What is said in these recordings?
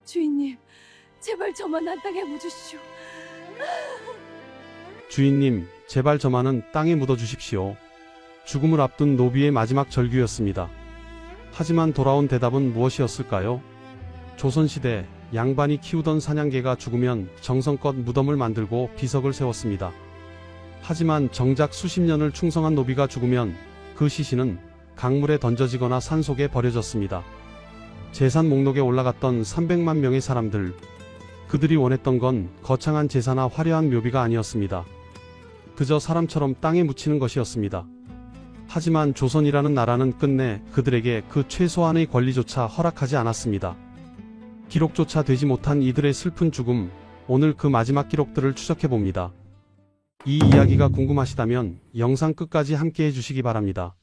주인님, 제발 저만 안 땅에 묻으시오. 주인님, 제발 저만은 땅에 묻어주십시오. 죽음을 앞둔 노비의 마지막 절규였습니다. 하지만 돌아온 대답은 무엇이었을까요? 조선시대 양반이 키우던 사냥개가 죽으면 정성껏 무덤을 만들고 비석을 세웠습니다. 하지만 정작 수십 년을 충성한 노비가 죽으면 그 시신은 강물에 던져지거나 산속에 버려졌습니다. 재산 목록에 올라갔던 300만 명의 사람들, 그들이 원했던 건 거창한 제사나 화려한 묘비가 아니었습니다. 그저 사람처럼 땅에 묻히는 것이었습니다. 하지만 조선이라는 나라는 끝내 그들에게 그 최소한의 권리조차 허락하지 않았습니다. 기록조차 되지 못한 이들의 슬픈 죽음, 오늘 그 마지막 기록들을 추적해봅니다. 이 이야기가 궁금하시다면 영상 끝까지 함께 해주시기 바랍니다.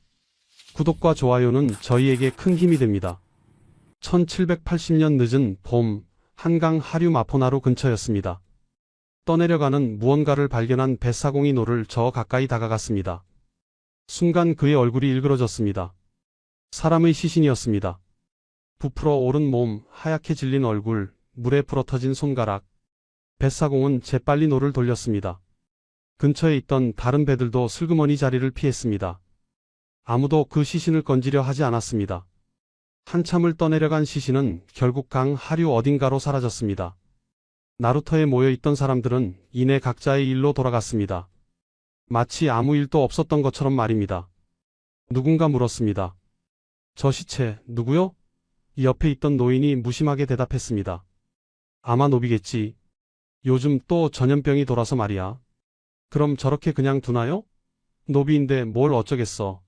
구독과 좋아요는 저희에게 큰 힘이 됩니다. 1780년 늦은 봄, 한강 하류 마포나루 근처였습니다. 떠내려가는 무언가를 발견한 뱃사공이 노를 저어 가까이 다가갔습니다. 순간 그의 얼굴이 일그러졌습니다. 사람의 시신이었습니다. 부풀어 오른 몸, 하얗게 질린 얼굴, 물에 불어터진 손가락. 뱃사공은 재빨리 노를 돌렸습니다. 근처에 있던 다른 배들도 슬그머니 자리를 피했습니다. 아무도 그 시신을 건지려 하지 않았습니다. 한참을 떠내려간 시신은 결국 강 하류 어딘가로 사라졌습니다. 나루터에 모여있던 사람들은 이내 각자의 일로 돌아갔습니다. 마치 아무 일도 없었던 것처럼 말입니다. 누군가 물었습니다. 저 시체 누구요? 옆에 있던 노인이 무심하게 대답했습니다. 아마 노비겠지. 요즘 또 전염병이 돌아서 말이야. 그럼 저렇게 그냥 두나요? 노비인데 뭘 어쩌겠어.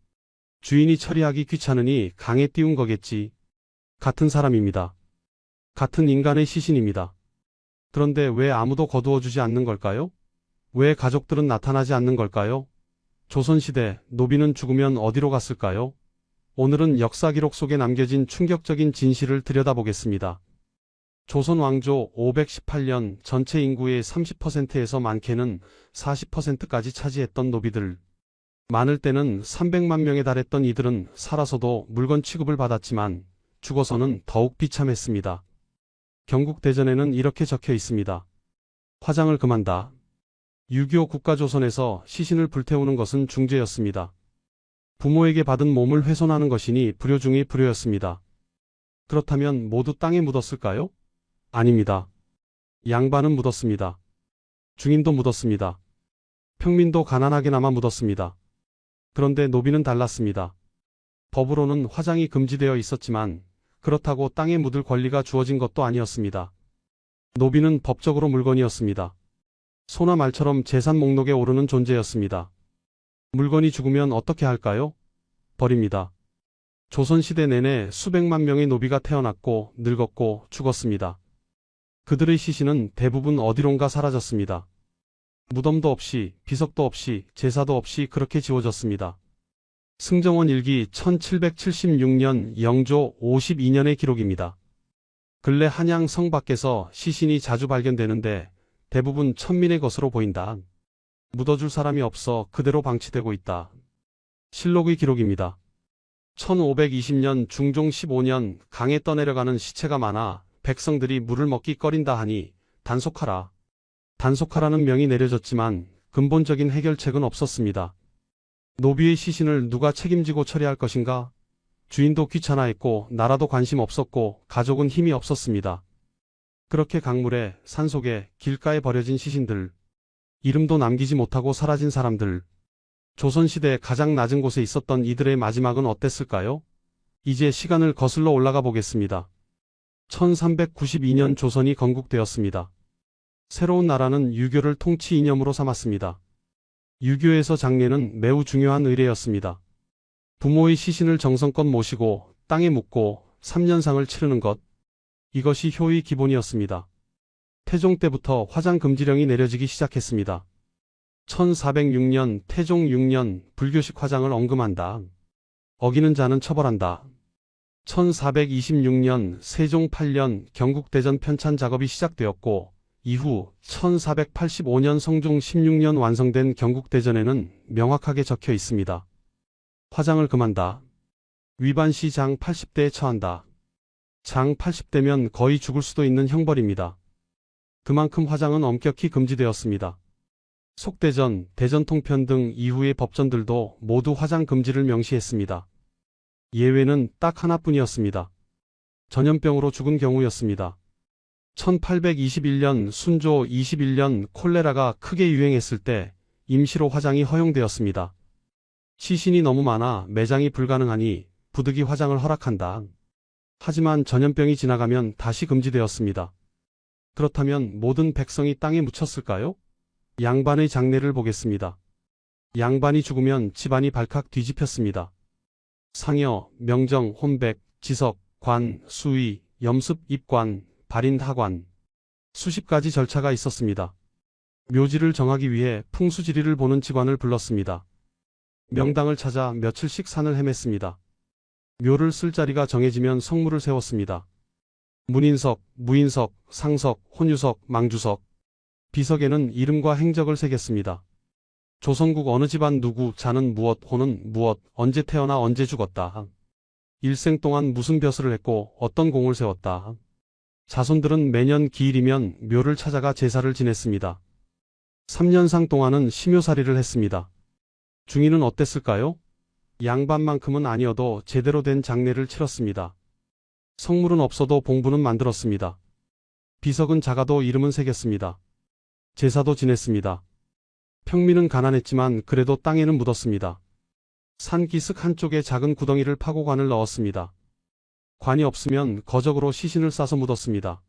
주인이 처리하기 귀찮으니 강에 띄운 거겠지. 같은 사람입니다. 같은 인간의 시신입니다. 그런데 왜 아무도 거두어주지 않는 걸까요? 왜 가족들은 나타나지 않는 걸까요? 조선시대 노비는 죽으면 어디로 갔을까요? 오늘은 역사 기록 속에 남겨진 충격적인 진실을 들여다보겠습니다. 조선 왕조 518년 전체 인구의 30%에서 많게는 40%까지 차지했던 노비들. 많을 때는 300만 명에 달했던 이들은 살아서도 물건 취급을 받았지만 죽어서는 더욱 비참했습니다. 경국대전에는 이렇게 적혀 있습니다. 화장을 금한다. 6.25 국가조선에서 시신을 불태우는 것은 중죄였습니다. 부모에게 받은 몸을 훼손하는 것이니 불효 중의 불효였습니다. 그렇다면 모두 땅에 묻었을까요? 아닙니다. 양반은 묻었습니다. 중인도 묻었습니다. 평민도 가난하게나마 묻었습니다. 그런데 노비는 달랐습니다. 법으로는 화장이 금지되어 있었지만 그렇다고 땅에 묻을 권리가 주어진 것도 아니었습니다. 노비는 법적으로 물건이었습니다. 소나 말처럼 재산 목록에 오르는 존재였습니다. 물건이 죽으면 어떻게 할까요? 버립니다. 조선시대 내내 수백만 명의 노비가 태어났고 늙었고 죽었습니다. 그들의 시신은 대부분 어디론가 사라졌습니다. 무덤도 없이 비석도 없이 제사도 없이 그렇게 지워졌습니다. 승정원 일기 1776년 영조 52년의 기록입니다. 근래 한양 성 밖에서 시신이 자주 발견되는데 대부분 천민의 것으로 보인다. 묻어줄 사람이 없어 그대로 방치되고 있다. 실록의 기록입니다. 1520년 중종 15년 강에 떠내려가는 시체가 많아 백성들이 물을 먹기 꺼린다 하니 단속하라. 단속하라는 명이 내려졌지만 근본적인 해결책은 없었습니다. 노비의 시신을 누가 책임지고 처리할 것인가? 주인도 귀찮아했고 나라도 관심 없었고 가족은 힘이 없었습니다. 그렇게 강물에, 산속에, 길가에 버려진 시신들, 이름도 남기지 못하고 사라진 사람들, 조선시대 가장 낮은 곳에 있었던 이들의 마지막은 어땠을까요? 이제 시간을 거슬러 올라가 보겠습니다. 1392년 조선이 건국되었습니다. 새로운 나라는 유교를 통치 이념으로 삼았습니다. 유교에서 장례는 매우 중요한 의례였습니다. 부모의 시신을 정성껏 모시고 땅에 묻고 3년상을 치르는 것, 이것이 효의 기본이었습니다. 태종 때부터 화장 금지령이 내려지기 시작했습니다. 1406년 태종 6년 불교식 화장을 엄금한다. 어기는 자는 처벌한다. 1426년 세종 8년 경국대전 편찬 작업이 시작되었고 이후 1485년 성종 16년 완성된 경국대전에는 명확하게 적혀 있습니다. 화장을 금한다. 위반 시 장 80대에 처한다. 장 80대면 거의 죽을 수도 있는 형벌입니다. 그만큼 화장은 엄격히 금지되었습니다. 속대전, 대전통편 등 이후의 법전들도 모두 화장 금지를 명시했습니다. 예외는 딱 하나뿐이었습니다. 전염병으로 죽은 경우였습니다. 1821년 순조 21년 콜레라가 크게 유행했을 때 임시로 화장이 허용되었습니다. 시신이 너무 많아 매장이 불가능하니 부득이 화장을 허락한다. 하지만 전염병이 지나가면 다시 금지되었습니다. 그렇다면 모든 백성이 땅에 묻혔을까요? 양반의 장례를 보겠습니다. 양반이 죽으면 집안이 발칵 뒤집혔습니다. 상여, 명정, 혼백, 지석, 관, 수의, 염습, 입관, 발인, 하관. 수십 가지 절차가 있었습니다. 묘지를 정하기 위해 풍수지리를 보는 직관을 불렀습니다. 명당을 찾아 며칠씩 산을 헤맸습니다. 묘를 쓸 자리가 정해지면 성물을 세웠습니다. 문인석, 무인석, 상석, 혼유석, 망주석. 비석에는 이름과 행적을 새겼습니다. 조선국 어느 집안 누구, 자는 무엇, 호는 무엇, 언제 태어나 언제 죽었다. 일생 동안 무슨 벼슬을 했고 어떤 공을 세웠다. 자손들은 매년 기일이면 묘를 찾아가 제사를 지냈습니다. 3년상 동안은 심효살이를 했습니다. 중인은 어땠을까요? 양반만큼은 아니어도 제대로 된 장례를 치렀습니다. 성물은 없어도 봉부는 만들었습니다. 비석은 작아도 이름은 새겼습니다. 제사도 지냈습니다. 평민은 가난했지만 그래도 땅에는 묻었습니다. 산기슭 한쪽에 작은 구덩이를 파고 관을 넣었습니다. 관이 없으면 거적으로 시신을 싸서 묻었습니다.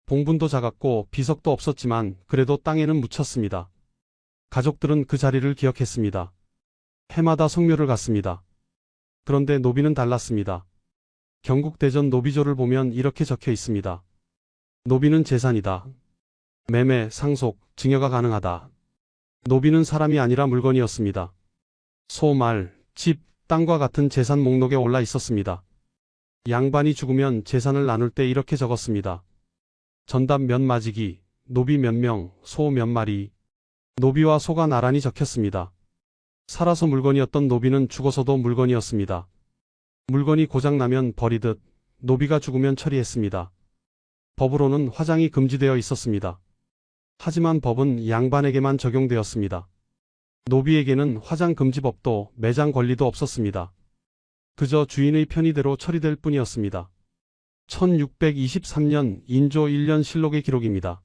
봉분도 작았고 비석도 없었지만 그래도 땅에는 묻혔습니다. 가족들은 그 자리를 기억했습니다. 해마다 성묘를 갔습니다. 그런데 노비는 달랐습니다. 경국대전 노비조를 보면 이렇게 적혀 있습니다. 노비는 재산이다. 매매, 상속, 증여가 가능하다. 노비는 사람이 아니라 물건이었습니다. 소, 말, 집, 땅과 같은 재산 목록에 올라 있었습니다. 양반이 죽으면 재산을 나눌 때 이렇게 적었습니다. 전답 몇 마지기, 노비 몇 명, 소 몇 마리. 노비와 소가 나란히 적혔습니다. 살아서 물건이었던 노비는 죽어서도 물건이었습니다. 물건이 고장나면 버리듯 노비가 죽으면 처리했습니다. 법으로는 화장이 금지되어 있었습니다. 하지만 법은 양반에게만 적용되었습니다. 노비에게는 화장 금지법도 매장 권리도 없었습니다. 그저 주인의 편의대로 처리될 뿐이었습니다. 1623년 인조 1년 실록의 기록입니다.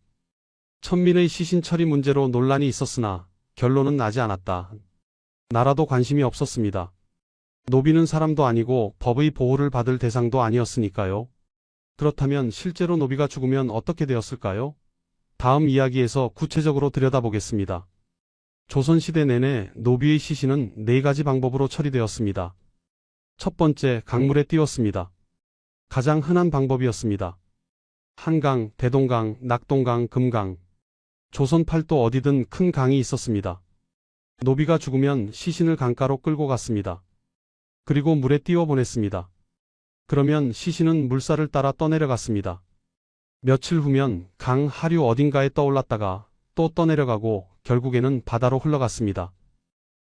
천민의 시신 처리 문제로 논란이 있었으나 결론은 나지 않았다. 나라도 관심이 없었습니다. 노비는 사람도 아니고 법의 보호를 받을 대상도 아니었으니까요. 그렇다면 실제로 노비가 죽으면 어떻게 되었을까요? 다음 이야기에서 구체적으로 들여다보겠습니다. 조선시대 내내 노비의 시신은 4가지 방법으로 처리되었습니다. 첫 번째, 강물에 띄웠습니다. 가장 흔한 방법이었습니다. 한강, 대동강, 낙동강, 금강. 조선 팔도 어디든 큰 강이 있었습니다. 노비가 죽으면 시신을 강가로 끌고 갔습니다. 그리고 물에 띄워 보냈습니다. 그러면 시신은 물살을 따라 떠내려갔습니다. 며칠 후면 강 하류 어딘가에 떠올랐다가 또 떠내려가고 결국에는 바다로 흘러갔습니다.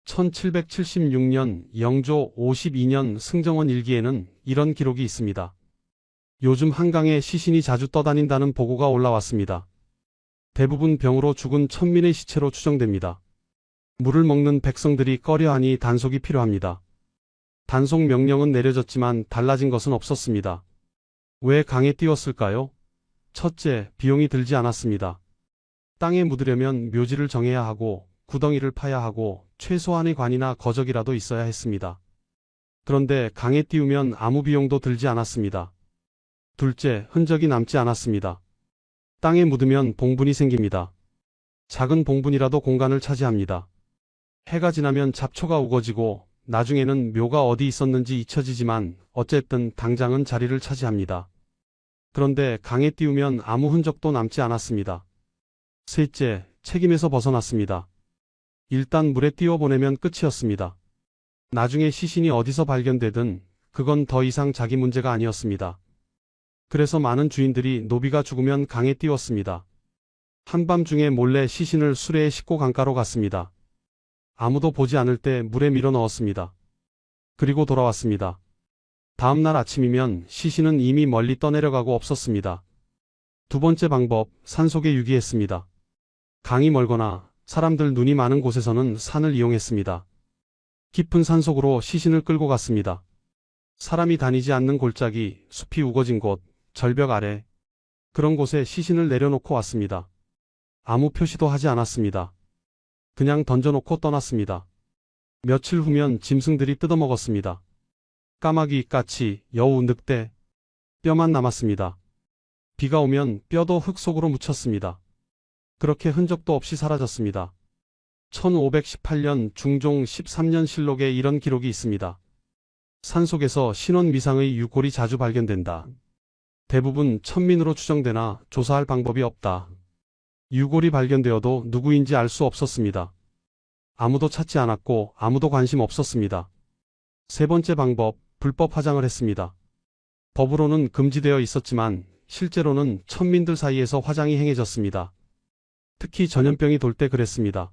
1776년 영조 52년 승정원 일기에는 이런 기록이 있습니다. 요즘 한강에 시신이 자주 떠다닌다는 보고가 올라왔습니다. 대부분 병으로 죽은 천민의 시체로 추정됩니다. 물을 먹는 백성들이 꺼려하니 단속이 필요합니다. 단속 명령은 내려졌지만 달라진 것은 없었습니다. 왜 강에 띄웠을까요? 첫째, 비용이 들지 않았습니다. 땅에 묻으려면 묘지를 정해야 하고 구덩이를 파야 하고 최소한의 관이나 거적이라도 있어야 했습니다. 그런데 강에 띄우면 아무 비용도 들지 않았습니다. 둘째, 흔적이 남지 않았습니다. 땅에 묻으면 봉분이 생깁니다. 작은 봉분이라도 공간을 차지합니다. 해가 지나면 잡초가 우거지고 나중에는 묘가 어디 있었는지 잊혀지지만 어쨌든 당장은 자리를 차지합니다. 그런데 강에 띄우면 아무 흔적도 남지 않았습니다. 셋째, 책임에서 벗어났습니다. 일단 물에 띄워보내면 끝이었습니다. 나중에 시신이 어디서 발견되든 그건 더 이상 자기 문제가 아니었습니다. 그래서 많은 주인들이 노비가 죽으면 강에 띄웠습니다. 한밤중에 몰래 시신을 수레에 싣고 강가로 갔습니다. 아무도 보지 않을 때 물에 밀어 넣었습니다. 그리고 돌아왔습니다. 다음 날 아침이면 시신은 이미 멀리 떠내려가고 없었습니다. 두 번째 방법, 산속에 유기했습니다. 강이 멀거나 사람들 눈이 많은 곳에서는 산을 이용했습니다. 깊은 산속으로 시신을 끌고 갔습니다. 사람이 다니지 않는 골짜기, 숲이 우거진 곳, 절벽 아래, 그런 곳에 시신을 내려놓고 왔습니다. 아무 표시도 하지 않았습니다. 그냥 던져놓고 떠났습니다. 며칠 후면 짐승들이 뜯어먹었습니다. 까마귀, 까치, 여우, 늑대, 뼈만 남았습니다. 비가 오면 뼈도 흙 속으로 묻혔습니다. 그렇게 흔적도 없이 사라졌습니다. 1518년 중종 13년 실록에 이런 기록이 있습니다. 산속에서 신원 미상의 유골이 자주 발견된다. 대부분 천민으로 추정되나 조사할 방법이 없다. 유골이 발견되어도 누구인지 알 수 없었습니다. 아무도 찾지 않았고 아무도 관심 없었습니다. 세 번째 방법, 불법 화장을 했습니다. 법으로는 금지되어 있었지만 실제로는 천민들 사이에서 화장이 행해졌습니다. 특히 전염병이 돌 때 그랬습니다.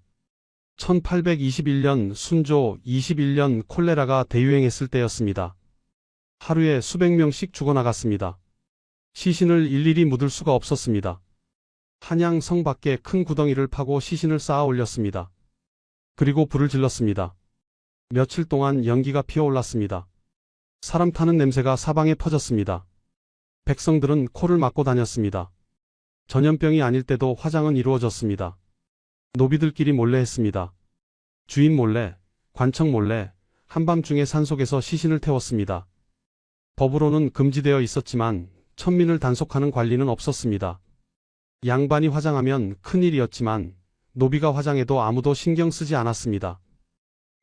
1821년 순조, 21년 콜레라가 대유행했을 때였습니다. 하루에 수백 명씩 죽어나갔습니다. 시신을 일일이 묻을 수가 없었습니다. 한양 성 밖에 큰 구덩이를 파고 시신을 쌓아 올렸습니다. 그리고 불을 질렀습니다. 며칠 동안 연기가 피어올랐습니다. 사람 타는 냄새가 사방에 퍼졌습니다. 백성들은 코를 막고 다녔습니다. 전염병이 아닐 때도 화장은 이루어졌습니다. 노비들끼리 몰래 했습니다. 주인 몰래, 관청 몰래, 한밤중에 산속에서 시신을 태웠습니다. 법으로는 금지되어 있었지만 천민을 단속하는 관리는 없었습니다. 양반이 화장하면 큰일이었지만 노비가 화장해도 아무도 신경 쓰지 않았습니다.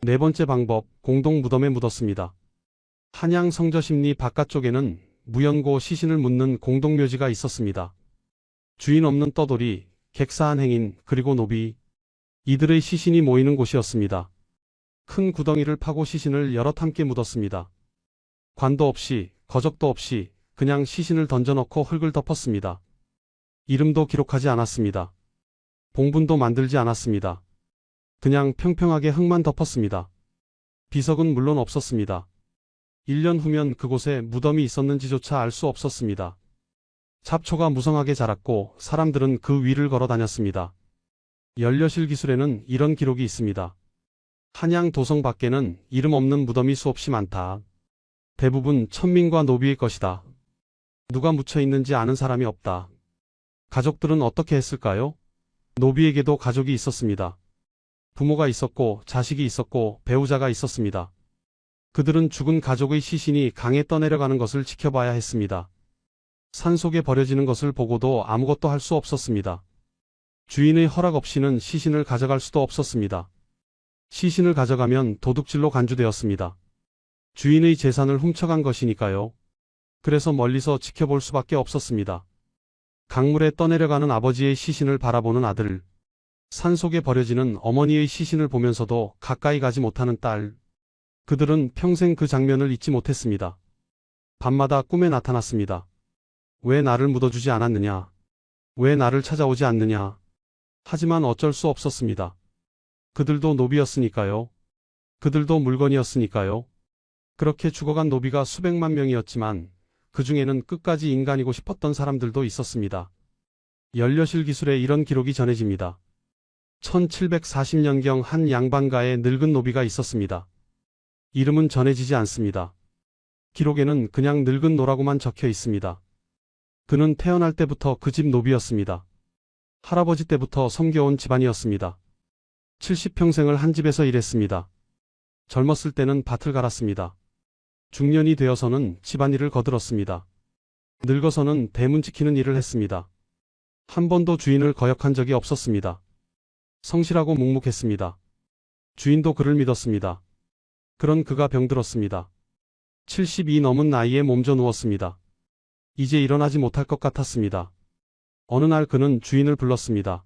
네 번째 방법, 공동 무덤에 묻었습니다. 한양 성저심리 바깥쪽에는 무연고 시신을 묻는 공동묘지가 있었습니다. 주인 없는 떠돌이, 객사한 행인, 그리고 노비, 이들의 시신이 모이는 곳이었습니다. 큰 구덩이를 파고 시신을 여럿 함께 묻었습니다. 관도 없이, 거적도 없이 그냥 시신을 던져넣고 흙을 덮었습니다. 이름도 기록하지 않았습니다. 봉분도 만들지 않았습니다. 그냥 평평하게 흙만 덮었습니다. 비석은 물론 없었습니다. 1년 후면 그곳에 무덤이 있었는지조차 알 수 없었습니다. 잡초가 무성하게 자랐고 사람들은 그 위를 걸어 다녔습니다. 연려실 기술에는 이런 기록이 있습니다. 한양 도성 밖에는 이름 없는 무덤이 수없이 많다. 대부분 천민과 노비의 것이다. 누가 묻혀 있는지 아는 사람이 없다. 가족들은 어떻게 했을까요? 노비에게도 가족이 있었습니다. 부모가 있었고 자식이 있었고 배우자가 있었습니다. 그들은 죽은 가족의 시신이 강에 떠내려가는 것을 지켜봐야 했습니다. 산속에 버려지는 것을 보고도 아무것도 할 수 없었습니다. 주인의 허락 없이는 시신을 가져갈 수도 없었습니다. 시신을 가져가면 도둑질로 간주되었습니다. 주인의 재산을 훔쳐간 것이니까요. 그래서 멀리서 지켜볼 수밖에 없었습니다. 강물에 떠내려가는 아버지의 시신을 바라보는 아들, 산속에 버려지는 어머니의 시신을 보면서도 가까이 가지 못하는 딸, 그들은 평생 그 장면을 잊지 못했습니다. 밤마다 꿈에 나타났습니다. 왜 나를 묻어주지 않았느냐? 왜 나를 찾아오지 않느냐? 하지만 어쩔 수 없었습니다. 그들도 노비였으니까요. 그들도 물건이었으니까요. 그렇게 죽어간 노비가 수백만 명이었지만 그 중에는 끝까지 인간이고 싶었던 사람들도 있었습니다. 연려실 기술에 이런 기록이 전해집니다. 1740년경 한 양반가에 늙은 노비가 있었습니다. 이름은 전해지지 않습니다. 기록에는 그냥 늙은 노라고만 적혀 있습니다. 그는 태어날 때부터 그 집 노비였습니다. 할아버지 때부터 섬겨온 집안이었습니다. 70평생을 한 집에서 일했습니다. 젊었을 때는 밭을 갈았습니다. 중년이 되어서는 집안일을 거들었습니다. 늙어서는 대문 지키는 일을 했습니다. 한 번도 주인을 거역한 적이 없었습니다. 성실하고 묵묵했습니다. 주인도 그를 믿었습니다. 그런 그가 병들었습니다. 70이 넘은 나이에 몸져 누웠습니다. 이제 일어나지 못할 것 같았습니다. 어느 날 그는 주인을 불렀습니다.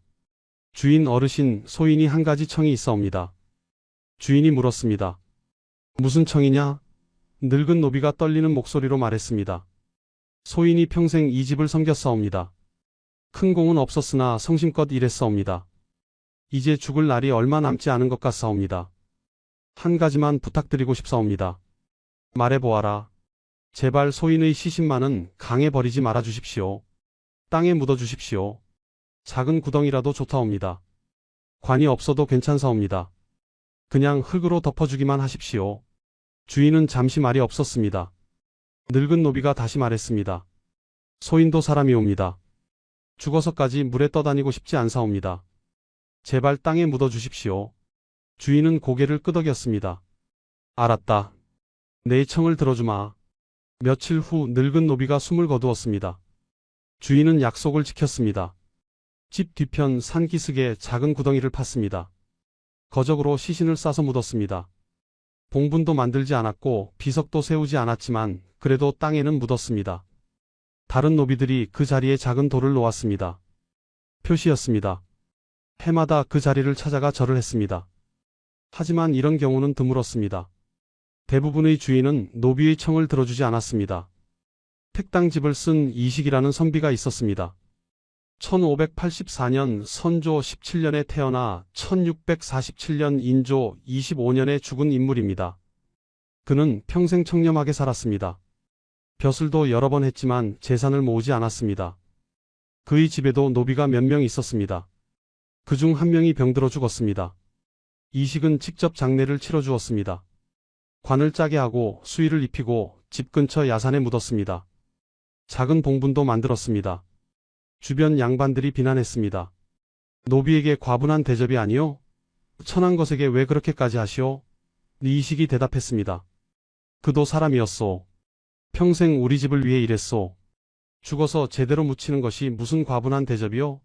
주인 어르신, 소인이 한 가지 청이 있사옵니다. 주인이 물었습니다. 무슨 청이냐? 늙은 노비가 떨리는 목소리로 말했습니다. 소인이 평생 이 집을 섬겼사옵니다. 큰 공은 없었으나 성심껏 일했사옵니다. 이제 죽을 날이 얼마 남지 않은 것 같사옵니다. 한 가지만 부탁드리고 싶사옵니다. 말해보아라. 제발 소인의 시신만은 강에 버리지 말아 주십시오. 땅에 묻어 주십시오. 작은 구덩이라도 좋다옵니다. 관이 없어도 괜찮사옵니다. 그냥 흙으로 덮어주기만 하십시오. 주인은 잠시 말이 없었습니다. 늙은 노비가 다시 말했습니다. 소인도 사람이옵니다. 죽어서까지 물에 떠다니고 싶지 않사옵니다. 제발 땅에 묻어 주십시오. 주인은 고개를 끄덕였습니다. 알았다. 내 청을 들어주마. 며칠 후 늙은 노비가 숨을 거두었습니다. 주인은 약속을 지켰습니다. 집 뒤편 산기슭에 작은 구덩이를 팠습니다. 거적으로 시신을 싸서 묻었습니다. 봉분도 만들지 않았고 비석도 세우지 않았지만 그래도 땅에는 묻었습니다. 다른 노비들이 그 자리에 작은 돌을 놓았습니다. 표시였습니다. 해마다 그 자리를 찾아가 절을 했습니다. 하지만 이런 경우는 드물었습니다. 대부분의 주인은 노비의 청을 들어주지 않았습니다. 택당집을 쓴 이식이라는 선비가 있었습니다. 1584년 선조 17년에 태어나 1647년 인조 25년에 죽은 인물입니다. 그는 평생 청렴하게 살았습니다. 벼슬도 여러 번 했지만 재산을 모으지 않았습니다. 그의 집에도 노비가 몇 명 있었습니다. 그중 한 명이 병들어 죽었습니다. 이식은 직접 장례를 치러 주었습니다. 관을 짜게 하고 수의를 입히고 집 근처 야산에 묻었습니다. 작은 봉분도 만들었습니다. 주변 양반들이 비난했습니다. 노비에게 과분한 대접이 아니오? 천한 것에게 왜 그렇게까지 하시오? 이식이 대답했습니다. 그도 사람이었소. 평생 우리 집을 위해 일했소. 죽어서 제대로 묻히는 것이 무슨 과분한 대접이오?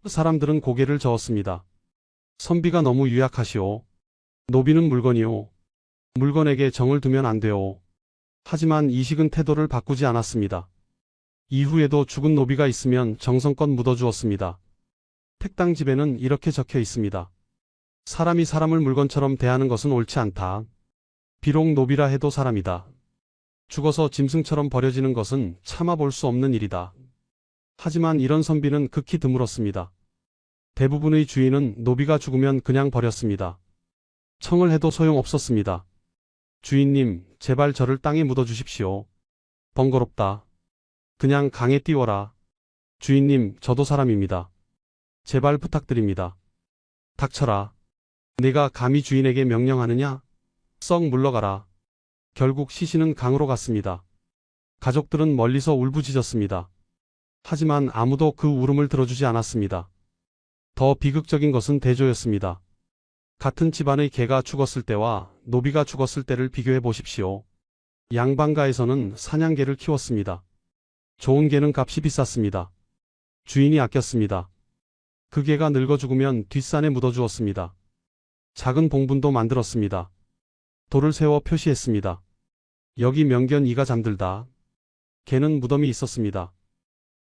사람들은 고개를 저었습니다. 선비가 너무 유약하시오. 노비는 물건이오. 물건에게 정을 두면 안 돼요. 하지만 이식은 태도를 바꾸지 않았습니다. 이후에도 죽은 노비가 있으면 정성껏 묻어주었습니다. 택당집에는 이렇게 적혀 있습니다. 사람이 사람을 물건처럼 대하는 것은 옳지 않다. 비록 노비라 해도 사람이다. 죽어서 짐승처럼 버려지는 것은 참아볼 수 없는 일이다. 하지만 이런 선비는 극히 드물었습니다. 대부분의 주인은 노비가 죽으면 그냥 버렸습니다. 청을 해도 소용없었습니다. 주인님, 제발 저를 땅에 묻어주십시오. 번거롭다. 그냥 강에 띄워라. 주인님, 저도 사람입니다. 제발 부탁드립니다. 닥쳐라. 내가 감히 주인에게 명령하느냐? 썩 물러가라. 결국 시신은 강으로 갔습니다. 가족들은 멀리서 울부짖었습니다. 하지만 아무도 그 울음을 들어주지 않았습니다. 더 비극적인 것은 대조였습니다. 같은 집안의 개가 죽었을 때와 노비가 죽었을 때를 비교해 보십시오. 양반가에서는 사냥개를 키웠습니다. 좋은 개는 값이 비쌌습니다. 주인이 아꼈습니다. 그 개가 늙어 죽으면 뒷산에 묻어주었습니다. 작은 봉분도 만들었습니다. 돌을 세워 표시했습니다. 여기 명견 이가 잠들다. 개는 무덤이 있었습니다.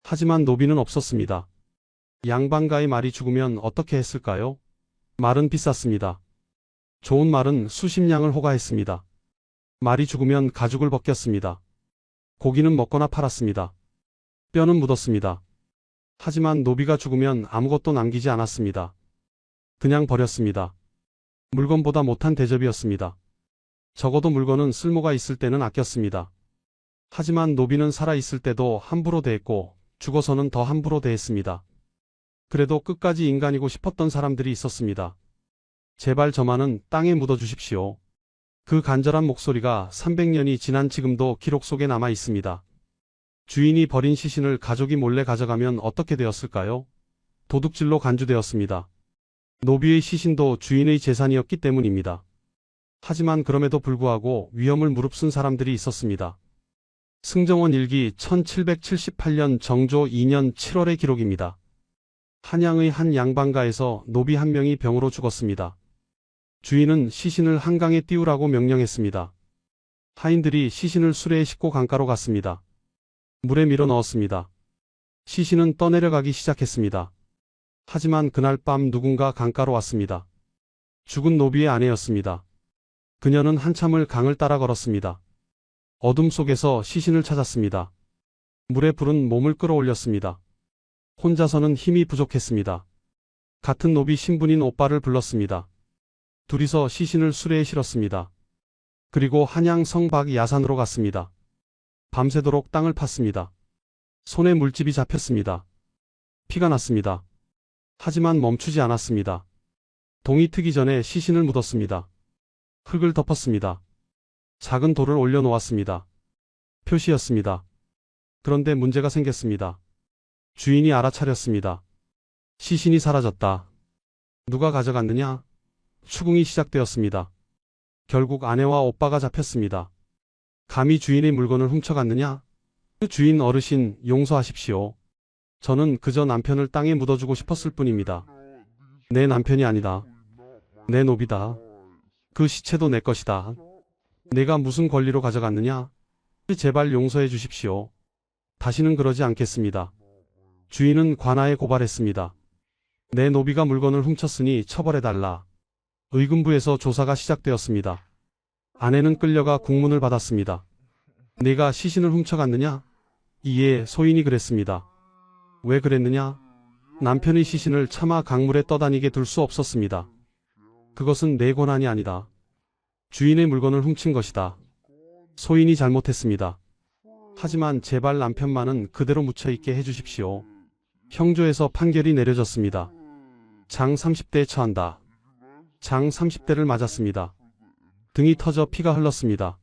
하지만 노비는 없었습니다. 양반가의 말이 죽으면 어떻게 했을까요? 말은 비쌌습니다. 좋은 말은 수십 냥을 호가했습니다. 말이 죽으면 가죽을 벗겼습니다. 고기는 먹거나 팔았습니다. 뼈는 묻었습니다. 하지만 노비가 죽으면 아무것도 남기지 않았습니다. 그냥 버렸습니다. 물건보다 못한 대접이었습니다. 적어도 물건은 쓸모가 있을 때는 아꼈습니다. 하지만 노비는 살아있을 때도 함부로 대했고 죽어서는 더 함부로 대했습니다. 그래도 끝까지 인간이고 싶었던 사람들이 있었습니다. 제발 저만은 땅에 묻어주십시오. 그 간절한 목소리가 300년이 지난 지금도 기록 속에 남아 있습니다. 주인이 버린 시신을 가족이 몰래 가져가면 어떻게 되었을까요? 도둑질로 간주되었습니다. 노비의 시신도 주인의 재산이었기 때문입니다. 하지만 그럼에도 불구하고 위험을 무릅쓴 사람들이 있었습니다. 승정원 일기 1778년 정조 2년 7월의 기록입니다. 한양의 한 양반가에서 노비 한 명이 병으로 죽었습니다. 주인은 시신을 한강에 띄우라고 명령했습니다. 하인들이 시신을 수레에 싣고 강가로 갔습니다. 물에 밀어 넣었습니다. 시신은 떠내려가기 시작했습니다. 하지만 그날 밤 누군가 강가로 왔습니다. 죽은 노비의 아내였습니다. 그녀는 한참을 강을 따라 걸었습니다. 어둠 속에서 시신을 찾았습니다. 물에 불은 몸을 끌어올렸습니다. 혼자서는 힘이 부족했습니다. 같은 노비 신분인 오빠를 불렀습니다. 둘이서 시신을 수레에 실었습니다. 그리고 한양 성박 야산으로 갔습니다. 밤새도록 땅을 팠습니다. 손에 물집이 잡혔습니다. 피가 났습니다. 하지만 멈추지 않았습니다. 동이 트기 전에 시신을 묻었습니다. 흙을 덮었습니다. 작은 돌을 올려놓았습니다. 표시였습니다. 그런데 문제가 생겼습니다. 주인이 알아차렸습니다. 시신이 사라졌다. 누가 가져갔느냐? 추궁이 시작되었습니다. 결국 아내와 오빠가 잡혔습니다. 감히 주인의 물건을 훔쳐갔느냐? 주인 어르신, 용서하십시오. 저는 그저 남편을 땅에 묻어주고 싶었을 뿐입니다. 내 남편이 아니다. 내 노비다. 그 시체도 내 것이다. 내가 무슨 권리로 가져갔느냐? 제발 용서해 주십시오. 다시는 그러지 않겠습니다. 주인은 관아에 고발했습니다. 내 노비가 물건을 훔쳤으니 처벌해달라. 의금부에서 조사가 시작되었습니다. 아내는 끌려가 국문을 받았습니다. 내가 시신을 훔쳐갔느냐? 이에 소인이 그랬습니다. 왜 그랬느냐? 남편의 시신을 차마 강물에 떠다니게 둘 수 없었습니다. 그것은 내 권한이 아니다. 주인의 물건을 훔친 것이다. 소인이 잘못했습니다. 하지만 제발 남편만은 그대로 묻혀있게 해주십시오. 형조에서 판결이 내려졌습니다. 장 30대에 처한다. 장 30대를 맞았습니다. 등이 터져 피가 흘렀습니다.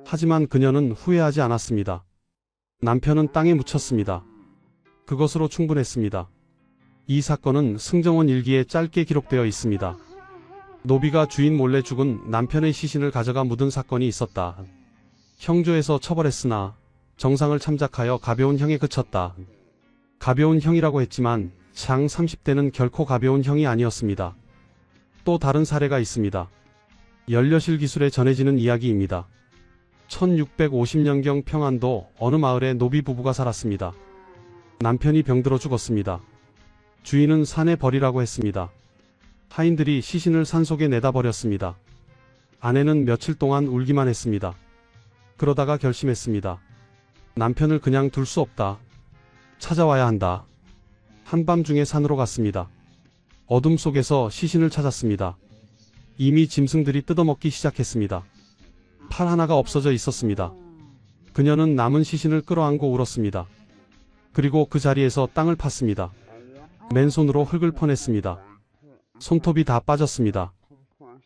하지만 그녀는 후회하지 않았습니다. 남편은 땅에 묻혔습니다. 그것으로 충분했습니다. 이 사건은 승정원 일기에 짧게 기록되어 있습니다. 노비가 주인 몰래 죽은 남편의 시신을 가져가 묻은 사건이 있었다. 형조에서 처벌했으나 정상을 참작하여 가벼운 형에 그쳤다. 가벼운 형이라고 했지만 장 30대는 결코 가벼운 형이 아니었습니다. 또 다른 사례가 있습니다. 연려실 기술에 전해지는 이야기입니다. 1650년경 평안도 어느 마을에 노비 부부가 살았습니다. 남편이 병들어 죽었습니다. 주인은 산에 버리라고 했습니다. 하인들이 시신을 산속에 내다 버렸습니다. 아내는 며칠 동안 울기만 했습니다. 그러다가 결심했습니다. 남편을 그냥 둘 수 없다. 찾아와야 한다. 한밤중에 산으로 갔습니다. 어둠 속에서 시신을 찾았습니다. 이미 짐승들이 뜯어먹기 시작했습니다. 팔 하나가 없어져 있었습니다. 그녀는 남은 시신을 끌어안고 울었습니다. 그리고 그 자리에서 땅을 팠습니다. 맨손으로 흙을 퍼냈습니다. 손톱이 다 빠졌습니다.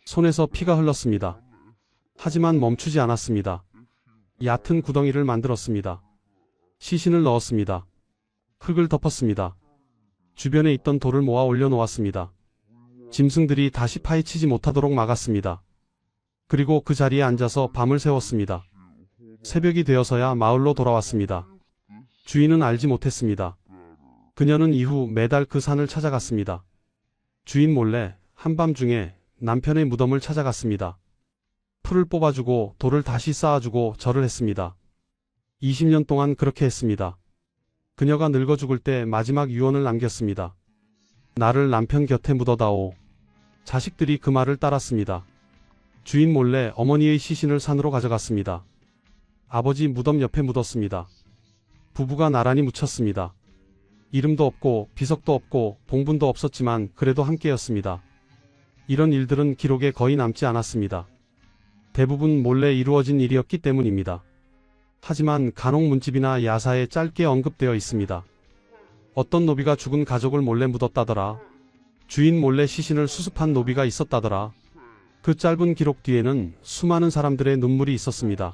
손에서 피가 흘렀습니다. 하지만 멈추지 않았습니다. 얕은 구덩이를 만들었습니다. 시신을 넣었습니다. 흙을 덮었습니다. 주변에 있던 돌을 모아 올려놓았습니다. 짐승들이 다시 파헤치지 못하도록 막았습니다. 그리고 그 자리에 앉아서 밤을 새웠습니다. 새벽이 되어서야 마을로 돌아왔습니다. 주인은 알지 못했습니다. 그녀는 이후 매달 그 산을 찾아갔습니다. 주인 몰래 한밤중에 남편의 무덤을 찾아갔습니다. 풀을 뽑아주고 돌을 다시 쌓아주고 절을 했습니다. 20년 동안 그렇게 했습니다. 그녀가 늙어 죽을 때 마지막 유언을 남겼습니다. 나를 남편 곁에 묻어다오. 자식들이 그 말을 따랐습니다. 주인 몰래 어머니의 시신을 산으로 가져갔습니다. 아버지 무덤 옆에 묻었습니다. 부부가 나란히 묻혔습니다. 이름도 없고 비석도 없고 봉분도 없었지만 그래도 함께였습니다. 이런 일들은 기록에 거의 남지 않았습니다. 대부분 몰래 이루어진 일이었기 때문입니다. 하지만 간혹 문집이나 야사에 짧게 언급되어 있습니다. 어떤 노비가 죽은 가족을 몰래 묻었다더라. 주인 몰래 시신을 수습한 노비가 있었다더라. 그 짧은 기록 뒤에는 수많은 사람들의 눈물이 있었습니다.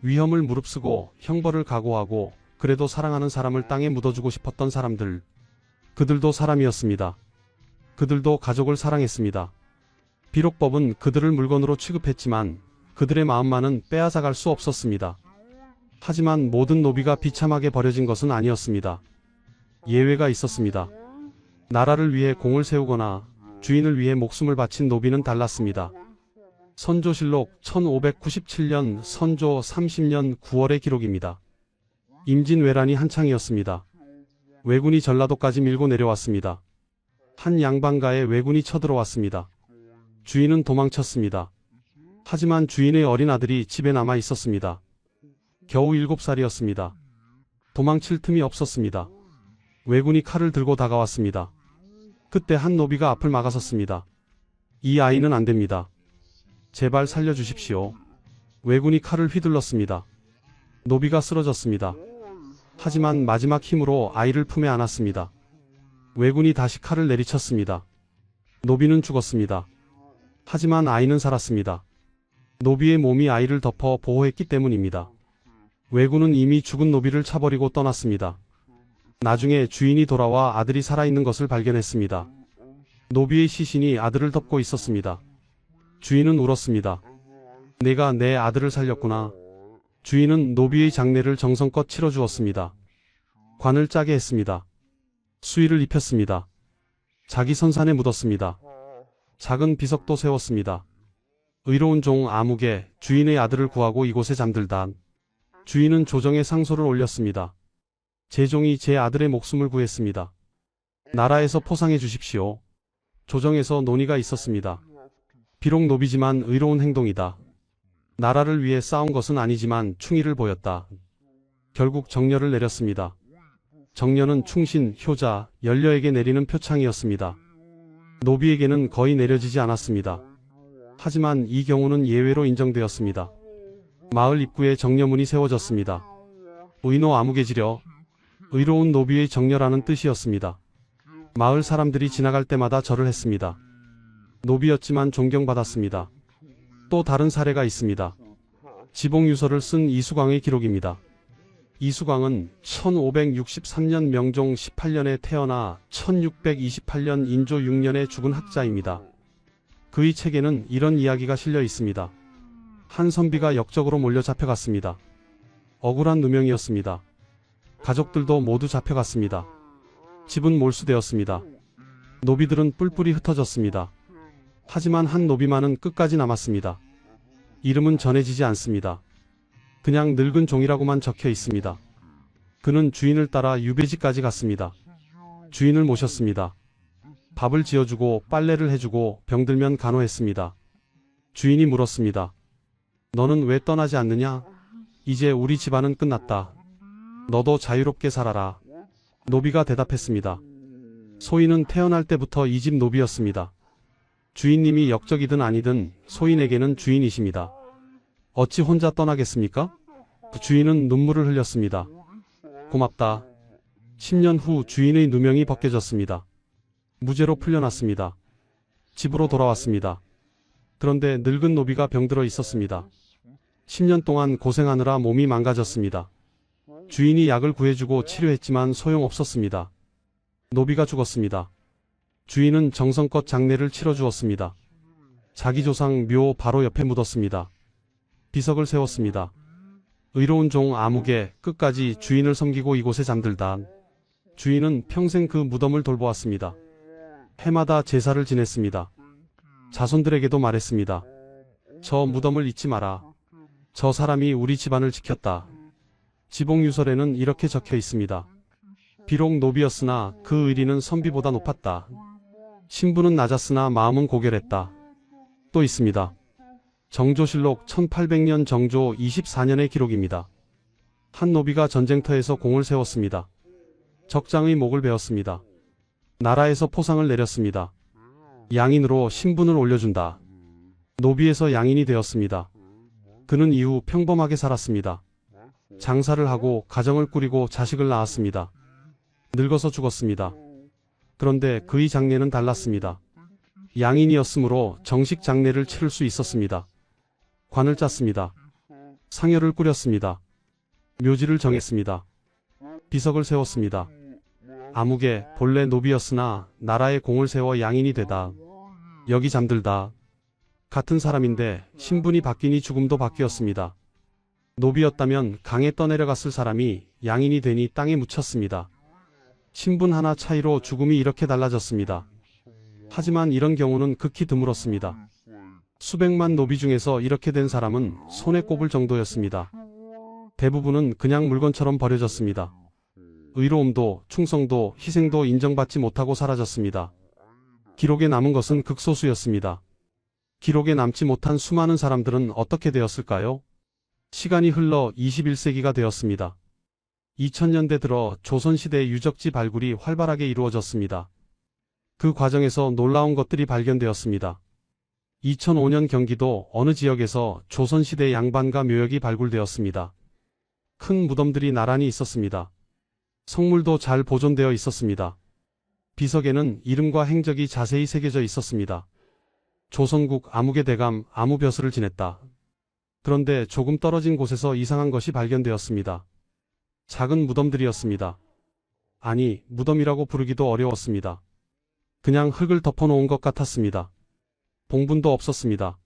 위험을 무릅쓰고 형벌을 각오하고 그래도 사랑하는 사람을 땅에 묻어주고 싶었던 사람들. 그들도 사람이었습니다. 그들도 가족을 사랑했습니다. 비록 법은 그들을 물건으로 취급했지만 그들의 마음만은 빼앗아갈 수 없었습니다. 하지만 모든 노비가 비참하게 버려진 것은 아니었습니다. 예외가 있었습니다. 나라를 위해 공을 세우거나 주인을 위해 목숨을 바친 노비는 달랐습니다. 선조실록 1597년 선조 30년 9월의 기록입니다. 임진왜란이 한창이었습니다. 왜군이 전라도까지 밀고 내려왔습니다. 한 양반가에 왜군이 쳐들어왔습니다. 주인은 도망쳤습니다. 하지만 주인의 어린 아들이 집에 남아 있었습니다. 겨우 7살이었습니다. 도망칠 틈이 없었습니다. 왜군이 칼을 들고 다가왔습니다. 그때 한 노비가 앞을 막아섰습니다. 이 아이는 안 됩니다. 제발 살려주십시오. 왜군이 칼을 휘둘렀습니다. 노비가 쓰러졌습니다. 하지만 마지막 힘으로 아이를 품에 안았습니다. 왜군이 다시 칼을 내리쳤습니다. 노비는 죽었습니다. 하지만 아이는 살았습니다. 노비의 몸이 아이를 덮어 보호했기 때문입니다. 왜군은 이미 죽은 노비를 차버리고 떠났습니다. 나중에 주인이 돌아와 아들이 살아있는 것을 발견했습니다. 노비의 시신이 아들을 덮고 있었습니다. 주인은 울었습니다. 내가 내 아들을 살렸구나. 주인은 노비의 장례를 정성껏 치러주었습니다. 관을 짜게 했습니다. 수의를 입혔습니다. 자기 선산에 묻었습니다. 작은 비석도 세웠습니다. 의로운 종 아무개 주인의 아들을 구하고 이곳에 잠들다. 주인은 조정에 상소를 올렸습니다. 제 종이 제 아들의 목숨을 구했습니다. 나라에서 포상해 주십시오. 조정에서 논의가 있었습니다. 비록 노비지만 의로운 행동이다. 나라를 위해 싸운 것은 아니지만 충의를 보였다. 결국 정려를 내렸습니다. 정려는 충신, 효자, 연려에게 내리는 표창이었습니다. 노비에게는 거의 내려지지 않았습니다. 하지만 이 경우는 예외로 인정되었습니다. 마을 입구에 정려문이 세워졌습니다. 의노 아무개지려, 의로운 노비의 정려라는 뜻이었습니다. 마을 사람들이 지나갈 때마다 절을 했습니다. 노비였지만 존경받았습니다. 또 다른 사례가 있습니다. 지봉유서를 쓴 이수광의 기록입니다. 이수광은 1563년 명종 18년에 태어나 1628년 인조 6년에 죽은 학자입니다. 그의 책에는 이런 이야기가 실려 있습니다. 한 선비가 역적으로 몰려 잡혀갔습니다. 억울한 누명이었습니다. 가족들도 모두 잡혀갔습니다. 집은 몰수되었습니다. 노비들은 뿔뿔이 흩어졌습니다. 하지만 한 노비만은 끝까지 남았습니다. 이름은 전해지지 않습니다. 그냥 늙은 종이라고만 적혀 있습니다. 그는 주인을 따라 유배지까지 갔습니다. 주인을 모셨습니다. 밥을 지어주고 빨래를 해주고 병들면 간호했습니다. 주인이 물었습니다. 너는 왜 떠나지 않느냐? 이제 우리 집안은 끝났다. 너도 자유롭게 살아라. 노비가 대답했습니다. 소인은 태어날 때부터 이 집 노비였습니다. 주인님이 역적이든 아니든 소인에게는 주인이십니다. 어찌 혼자 떠나겠습니까? 그 주인은 눈물을 흘렸습니다. 고맙다. 10년 후 주인의 누명이 벗겨졌습니다. 무죄로 풀려났습니다. 집으로 돌아왔습니다. 그런데 늙은 노비가 병들어 있었습니다. 10년 동안 고생하느라 몸이 망가졌습니다. 주인이 약을 구해주고 치료했지만 소용없었습니다. 노비가 죽었습니다. 주인은 정성껏 장례를 치러주었습니다. 자기 조상 묘 바로 옆에 묻었습니다. 비석을 세웠습니다. 의로운 종 아무개 끝까지 주인을 섬기고 이곳에 잠들다. 주인은 평생 그 무덤을 돌보았습니다. 해마다 제사를 지냈습니다. 자손들에게도 말했습니다. 저 무덤을 잊지 마라. 저 사람이 우리 집안을 지켰다. 지봉유설에는 이렇게 적혀 있습니다. 비록 노비였으나 그 의리는 선비보다 높았다. 신분은 낮았으나 마음은 고결했다. 또 있습니다. 정조실록 1800년 정조 24년의 기록입니다. 한 노비가 전쟁터에서 공을 세웠습니다. 적장의 목을 베었습니다. 나라에서 포상을 내렸습니다. 양인으로 신분을 올려준다. 노비에서 양인이 되었습니다. 그는 이후 평범하게 살았습니다. 장사를 하고 가정을 꾸리고 자식을 낳았습니다. 늙어서 죽었습니다. 그런데 그의 장례는 달랐습니다. 양인이었으므로 정식 장례를 치를 수 있었습니다. 관을 짰습니다. 상여를 꾸렸습니다. 묘지를 정했습니다. 비석을 세웠습니다. 아무개 본래 노비였으나 나라에 공을 세워 양인이 되다. 여기 잠들다. 같은 사람인데 신분이 바뀌니 죽음도 바뀌었습니다. 노비였다면 강에 떠내려갔을 사람이 양인이 되니 땅에 묻혔습니다. 신분 하나 차이로 죽음이 이렇게 달라졌습니다. 하지만 이런 경우는 극히 드물었습니다. 수백만 노비 중에서 이렇게 된 사람은 손에 꼽을 정도였습니다. 대부분은 그냥 물건처럼 버려졌습니다. 의로움도 충성도 희생도 인정받지 못하고 사라졌습니다. 기록에 남은 것은 극소수였습니다. 기록에 남지 못한 수많은 사람들은 어떻게 되었을까요? 시간이 흘러 21세기가 되었습니다. 2000년대 들어 조선시대 유적지 발굴이 활발하게 이루어졌습니다. 그 과정에서 놀라운 것들이 발견되었습니다. 2005년 경기도 어느 지역에서 조선시대 양반가 묘역이 발굴되었습니다. 큰 무덤들이 나란히 있었습니다. 성물도 잘 보존되어 있었습니다. 비석에는 이름과 행적이 자세히 새겨져 있었습니다. 조선국 암흑의 대감 아무벼슬을 지냈다. 그런데 조금 떨어진 곳에서 이상한 것이 발견되었습니다. 작은 무덤들이었습니다. 아니, 무덤이라고 부르기도 어려웠습니다. 그냥 흙을 덮어놓은 것 같았습니다. 봉분도 없었습니다.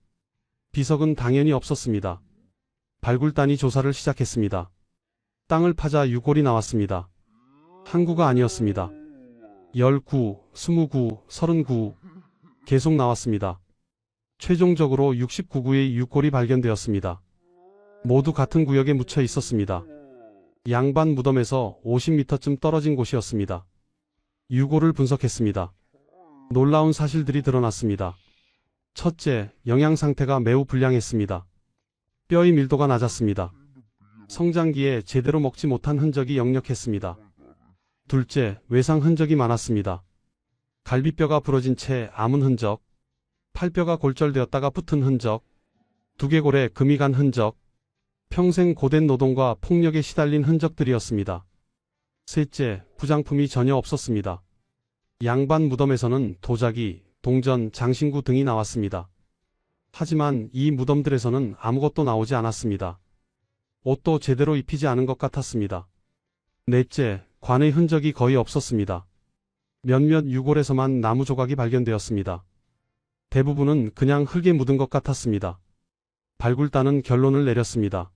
비석은 당연히 없었습니다. 발굴단이 조사를 시작했습니다. 땅을 파자 유골이 나왔습니다. 한 구가 아니었습니다. 10구, 20구, 30구 계속 나왔습니다. 최종적으로 69구의 유골이 발견되었습니다. 모두 같은 구역에 묻혀 있었습니다. 양반 무덤에서 50m쯤 떨어진 곳이었습니다. 유골을 분석했습니다. 놀라운 사실들이 드러났습니다. 첫째, 영양 상태가 매우 불량했습니다. 뼈의 밀도가 낮았습니다. 성장기에 제대로 먹지 못한 흔적이 역력했습니다. 둘째, 외상 흔적이 많았습니다. 갈비뼈가 부러진 채 아문 흔적, 팔뼈가 골절되었다가 붙은 흔적, 두개골에 금이 간 흔적, 평생 고된 노동과 폭력에 시달린 흔적들이었습니다. 셋째, 부장품이 전혀 없었습니다. 양반 무덤에서는 도자기, 동전, 장신구 등이 나왔습니다. 하지만 이 무덤들에서는 아무것도 나오지 않았습니다. 옷도 제대로 입히지 않은 것 같았습니다. 넷째, 관의 흔적이 거의 없었습니다. 몇몇 유골에서만 나무 조각이 발견되었습니다. 대부분은 그냥 흙에 묻은 것 같았습니다. 발굴단은 결론을 내렸습니다.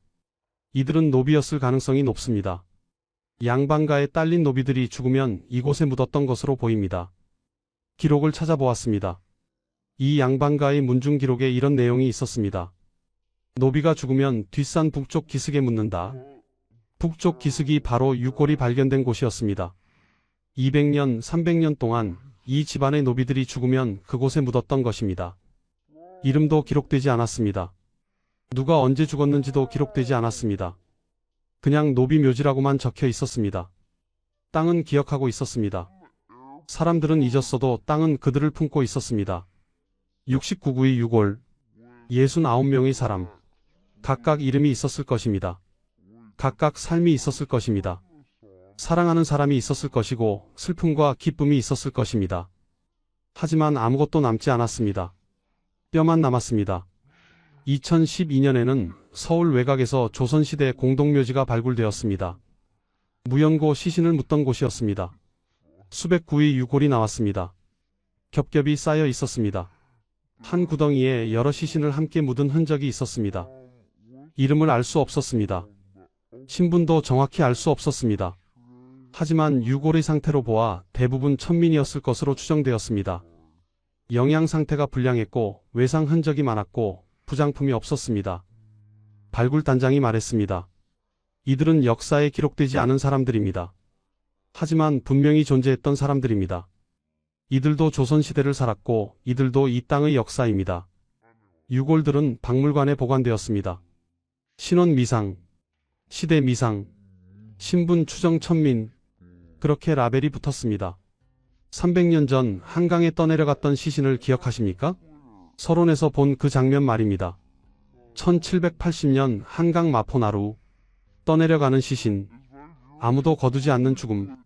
이들은 노비였을 가능성이 높습니다. 양반가에 딸린 노비들이 죽으면 이곳에 묻었던 것으로 보입니다. 기록을 찾아보았습니다. 이 양반가의 문중 기록에 이런 내용이 있었습니다. 노비가 죽으면 뒷산 북쪽 기슭에 묻는다. 북쪽 기슭이 바로 유골이 발견된 곳이었습니다. 200년, 300년 동안 이 집안의 노비들이 죽으면 그곳에 묻었던 것입니다. 이름도 기록되지 않았습니다. 누가 언제 죽었는지도 기록되지 않았습니다. 그냥 노비 묘지라고만 적혀 있었습니다. 땅은 기억하고 있었습니다. 사람들은 잊었어도 땅은 그들을 품고 있었습니다. 69구의 유골, 69명의 사람, 각각 이름이 있었을 것입니다. 각각 삶이 있었을 것입니다. 사랑하는 사람이 있었을 것이고 슬픔과 기쁨이 있었을 것입니다. 하지만 아무것도 남지 않았습니다. 뼈만 남았습니다. 2012년에는 서울 외곽에서 조선시대 공동묘지가 발굴되었습니다. 무연고 시신을 묻던 곳이었습니다. 수백 구의 유골이 나왔습니다. 겹겹이 쌓여 있었습니다. 한 구덩이에 여러 시신을 함께 묻은 흔적이 있었습니다. 이름을 알 수 없었습니다. 신분도 정확히 알 수 없었습니다. 하지만 유골의 상태로 보아 대부분 천민이었을 것으로 추정되었습니다. 영양 상태가 불량했고 외상 흔적이 많았고 부장품이 없었습니다. 발굴단장이 말했습니다. 이들은 역사에 기록되지 않은 사람들입니다. 하지만 분명히 존재했던 사람들입니다. 이들도 조선시대를 살았고 이들도 이 땅의 역사입니다. 유골들은 박물관에 보관되었습니다. 신원 미상, 시대 미상, 신분 추정 천민, 그렇게 라벨이 붙었습니다. 300년 전 한강에 떠내려갔던 시신을 기억하십니까? 서론에서 본 그 장면 말입니다. 1780년 한강 마포나루, 떠내려가는 시신, 아무도 거두지 않는 죽음.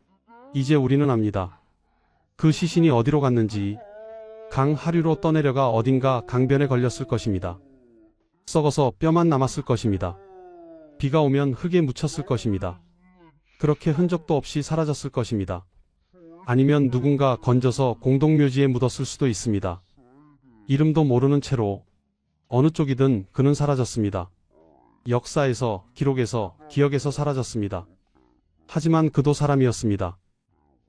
이제 우리는 압니다. 그 시신이 어디로 갔는지. 강 하류로 떠내려가 어딘가 강변에 걸렸을 것입니다. 썩어서 뼈만 남았을 것입니다. 비가 오면 흙에 묻혔을 것입니다. 그렇게 흔적도 없이 사라졌을 것입니다. 아니면 누군가 건져서 공동묘지에 묻었을 수도 있습니다. 이름도 모르는 채로 어느 쪽이든 그는 사라졌습니다. 역사에서, 기록에서, 기억에서 사라졌습니다. 하지만 그도 사람이었습니다.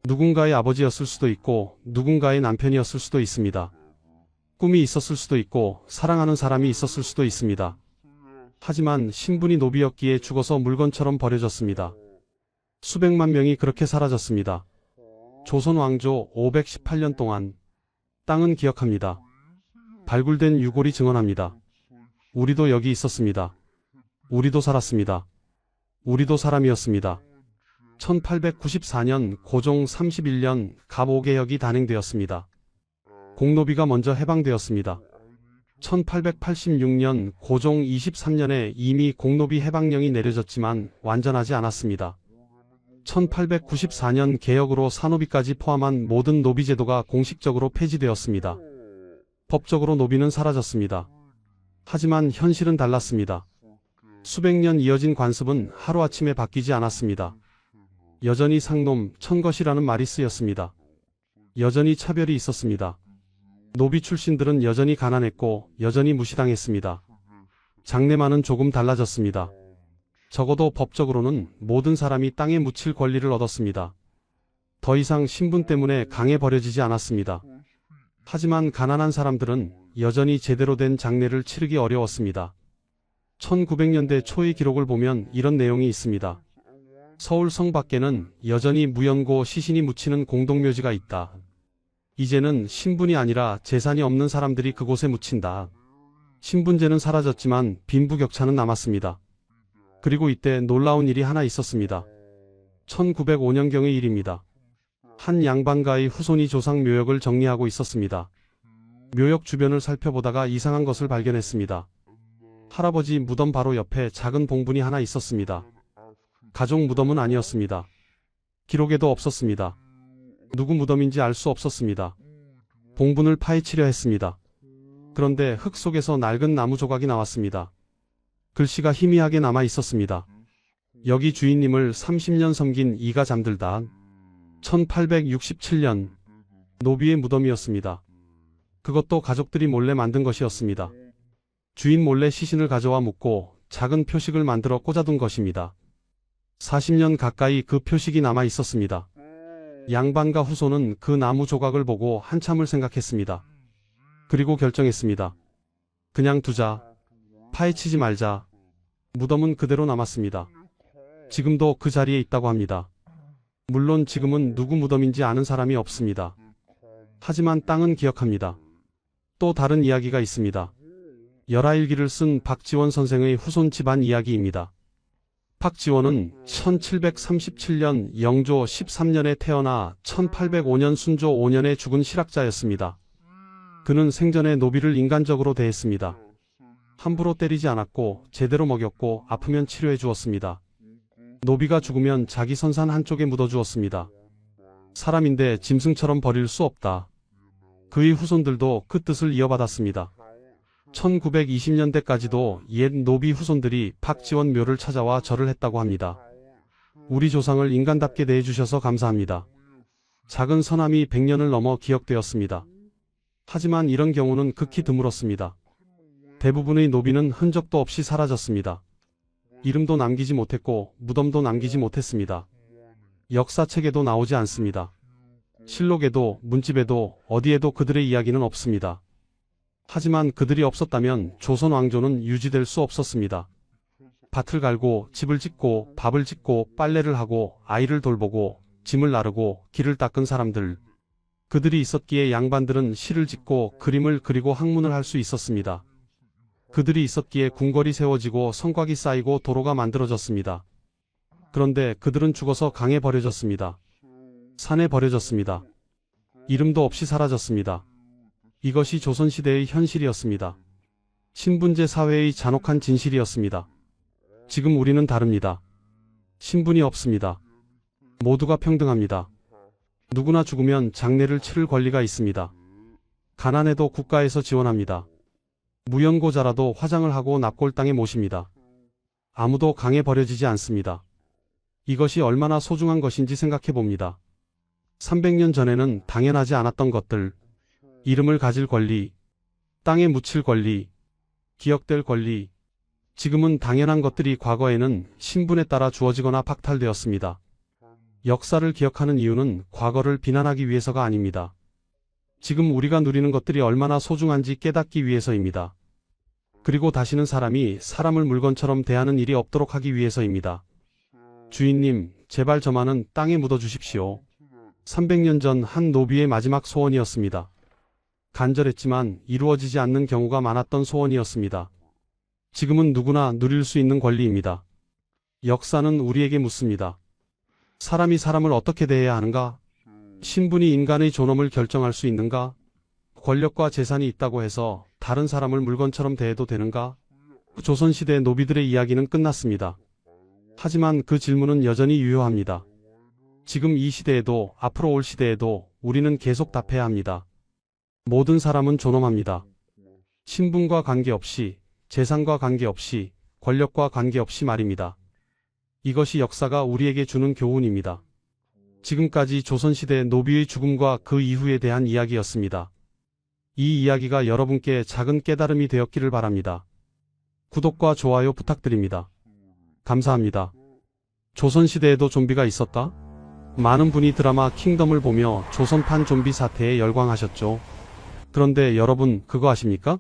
누군가의 아버지였을 수도 있고 누군가의 남편이었을 수도 있습니다. 꿈이 있었을 수도 있고 사랑하는 사람이 있었을 수도 있습니다. 하지만 신분이 노비였기에 죽어서 물건처럼 버려졌습니다. 수백만 명이 그렇게 사라졌습니다. 조선 왕조 518년 동안 땅은 기억합니다. 발굴된 유골이 증언합니다. 우리도 여기 있었습니다. 우리도 살았습니다. 우리도 사람이었습니다. 1894년 고종 31년 갑 5개혁이 단행되었습니다. 공노비가 먼저 해방되었습니다. 1886년 고종 23년에 이미 공노비 해방령이 내려졌지만 완전하지 않았습니다. 1894년 개혁으로 산노비까지 포함한 모든 노비 제도가 공식적으로 폐지되었습니다. 법적으로 노비는 사라졌습니다. 하지만 현실은 달랐습니다. 수백 년 이어진 관습은 하루아침에 바뀌지 않았습니다. 여전히 상놈, 천것이라는 말이 쓰였습니다. 여전히 차별이 있었습니다. 노비 출신들은 여전히 가난했고 여전히 무시당했습니다. 장래만은 조금 달라졌습니다. 적어도 법적으로는 모든 사람이 땅에 묻힐 권리를 얻었습니다. 더 이상 신분 때문에 강에 버려지지 않았습니다. 하지만 가난한 사람들은 여전히 제대로 된 장례를 치르기 어려웠습니다. 1900년대 초의 기록을 보면 이런 내용이 있습니다. 서울 성 밖에는 여전히 무연고 시신이 묻히는 공동묘지가 있다. 이제는 신분이 아니라 재산이 없는 사람들이 그곳에 묻힌다. 신분제는 사라졌지만 빈부격차는 남았습니다. 그리고 이때 놀라운 일이 하나 있었습니다. 1905년경의 일입니다. 한 양반가의 후손이 조상 묘역을 정리하고 있었습니다. 묘역 주변을 살펴보다가 이상한 것을 발견했습니다. 할아버지 무덤 바로 옆에 작은 봉분이 하나 있었습니다. 가족 무덤은 아니었습니다. 기록에도 없었습니다. 누구 무덤인지 알 수 없었습니다. 봉분을 파헤치려 했습니다. 그런데 흙 속에서 낡은 나무 조각이 나왔습니다. 글씨가 희미하게 남아 있었습니다. 여기 주인님을 30년 섬긴 이가 잠들다. 1867년 노비의 무덤이었습니다. 그것도 가족들이 몰래 만든 것이었습니다. 주인 몰래 시신을 가져와 묻고 작은 표식을 만들어 꽂아둔 것입니다. 40년 가까이 그 표식이 남아 있었습니다. 양반과 후손은 그 나무 조각을 보고 한참을 생각했습니다. 그리고 결정했습니다. 그냥 두자. 파헤치지 말자. 무덤은 그대로 남았습니다. 지금도 그 자리에 있다고 합니다. 물론 지금은 누구 무덤인지 아는 사람이 없습니다. 하지만 땅은 기억합니다. 또 다른 이야기가 있습니다. 열하일기를 쓴 박지원 선생의 후손 집안 이야기입니다. 박지원은 1737년 영조 13년에 태어나 1805년 순조 5년에 죽은 실학자였습니다. 그는 생전에 노비를 인간적으로 대했습니다. 함부로 때리지 않았고 제대로 먹였고 아프면 치료해 주었습니다. 노비가 죽으면 자기 선산 한쪽에 묻어주었습니다. 사람인데 짐승처럼 버릴 수 없다. 그의 후손들도 그 뜻을 이어받았습니다. 1920년대까지도 옛 노비 후손들이 박지원 묘를 찾아와 절을 했다고 합니다. 우리 조상을 인간답게 대해주셔서 감사합니다. 작은 선함이 100년을 넘어 기억되었습니다. 하지만 이런 경우는 극히 드물었습니다. 대부분의 노비는 흔적도 없이 사라졌습니다. 이름도 남기지 못했고 무덤도 남기지 못했습니다. 역사책에도 나오지 않습니다. 실록에도 문집에도 어디에도 그들의 이야기는 없습니다. 하지만 그들이 없었다면 조선 왕조는 유지될 수 없었습니다. 밭을 갈고 집을 짓고 밥을 짓고 빨래를 하고 아이를 돌보고 짐을 나르고 길을 닦은 사람들. 그들이 있었기에 양반들은 시를 짓고 그림을 그리고 학문을 할 수 있었습니다. 그들이 있었기에 궁궐이 세워지고 성곽이 쌓이고 도로가 만들어졌습니다. 그런데 그들은 죽어서 강에 버려졌습니다. 산에 버려졌습니다. 이름도 없이 사라졌습니다. 이것이 조선시대의 현실이었습니다. 신분제 사회의 잔혹한 진실이었습니다. 지금 우리는 다릅니다. 신분이 없습니다. 모두가 평등합니다. 누구나 죽으면 장례를 치를 권리가 있습니다. 가난해도 국가에서 지원합니다. 무연고자라도 화장을 하고 납골당에 모십니다. 아무도 강에 버려지지 않습니다. 이것이 얼마나 소중한 것인지 생각해 봅니다. 300년 전에는 당연하지 않았던 것들, 이름을 가질 권리, 땅에 묻힐 권리, 기억될 권리, 지금은 당연한 것들이 과거에는 신분에 따라 주어지거나 박탈되었습니다. 역사를 기억하는 이유는 과거를 비난하기 위해서가 아닙니다. 지금 우리가 누리는 것들이 얼마나 소중한지 깨닫기 위해서입니다. 그리고 다시는 사람이 사람을 물건처럼 대하는 일이 없도록 하기 위해서입니다. 주인님, 제발 저만은 땅에 묻어주십시오. 300년 전 한 노비의 마지막 소원이었습니다. 간절했지만 이루어지지 않는 경우가 많았던 소원이었습니다. 지금은 누구나 누릴 수 있는 권리입니다. 역사는 우리에게 묻습니다. 사람이 사람을 어떻게 대해야 하는가? 신분이 인간의 존엄을 결정할 수 있는가? 권력과 재산이 있다고 해서 다른 사람을 물건처럼 대해도 되는가? 조선시대 노비들의 이야기는 끝났습니다. 하지만 그 질문은 여전히 유효합니다. 지금 이 시대에도 앞으로 올 시대에도 우리는 계속 답해야 합니다. 모든 사람은 존엄합니다. 신분과 관계없이, 재산과 관계없이, 권력과 관계없이 말입니다. 이것이 역사가 우리에게 주는 교훈입니다. 지금까지 조선시대 노비의 죽음과 그 이후에 대한 이야기였습니다. 이 이야기가 여러분께 작은 깨달음이 되었기를 바랍니다. 구독과 좋아요 부탁드립니다. 감사합니다. 조선시대에도 좀비가 있었다? 많은 분이 드라마 킹덤을 보며 조선판 좀비 사태에 열광하셨죠. 그런데 여러분 그거 아십니까?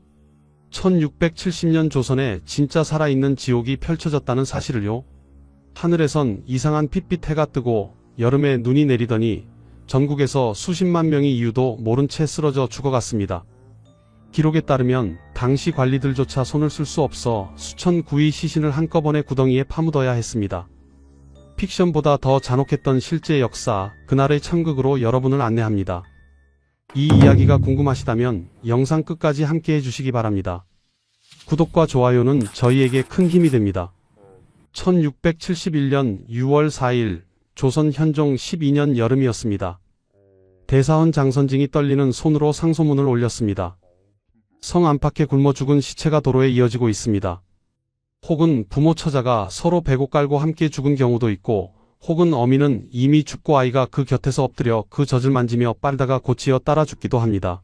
1670년 조선에 진짜 살아있는 지옥이 펼쳐졌다는 사실을요. 하늘에선 이상한 핏빛 해가 뜨고 여름에 눈이 내리더니 전국에서 수십만 명이 이유도 모른 채 쓰러져 죽어갔습니다. 기록에 따르면 당시 관리들조차 손을 쓸 수 없어 수천 구의 시신을 한꺼번에 구덩이에 파묻어야 했습니다. 픽션보다 더 잔혹했던 실제 역사, 그날의 참극으로 여러분을 안내합니다. 이 이야기가 궁금하시다면 영상 끝까지 함께 해주시기 바랍니다. 구독과 좋아요는 저희에게 큰 힘이 됩니다. 1671년 6월 4일 조선 현종 12년 여름이었습니다. 대사원 장선징이 떨리는 손으로 상소문을 올렸습니다. 성 안팎에 굶어 죽은 시체가 도로에 이어지고 있습니다. 혹은 부모 처자가 서로 배고 깔고 함께 죽은 경우도 있고, 혹은 어미는 이미 죽고 아이가 그 곁에서 엎드려 그 젖을 만지며 빨다가 고치어 따라 죽기도 합니다.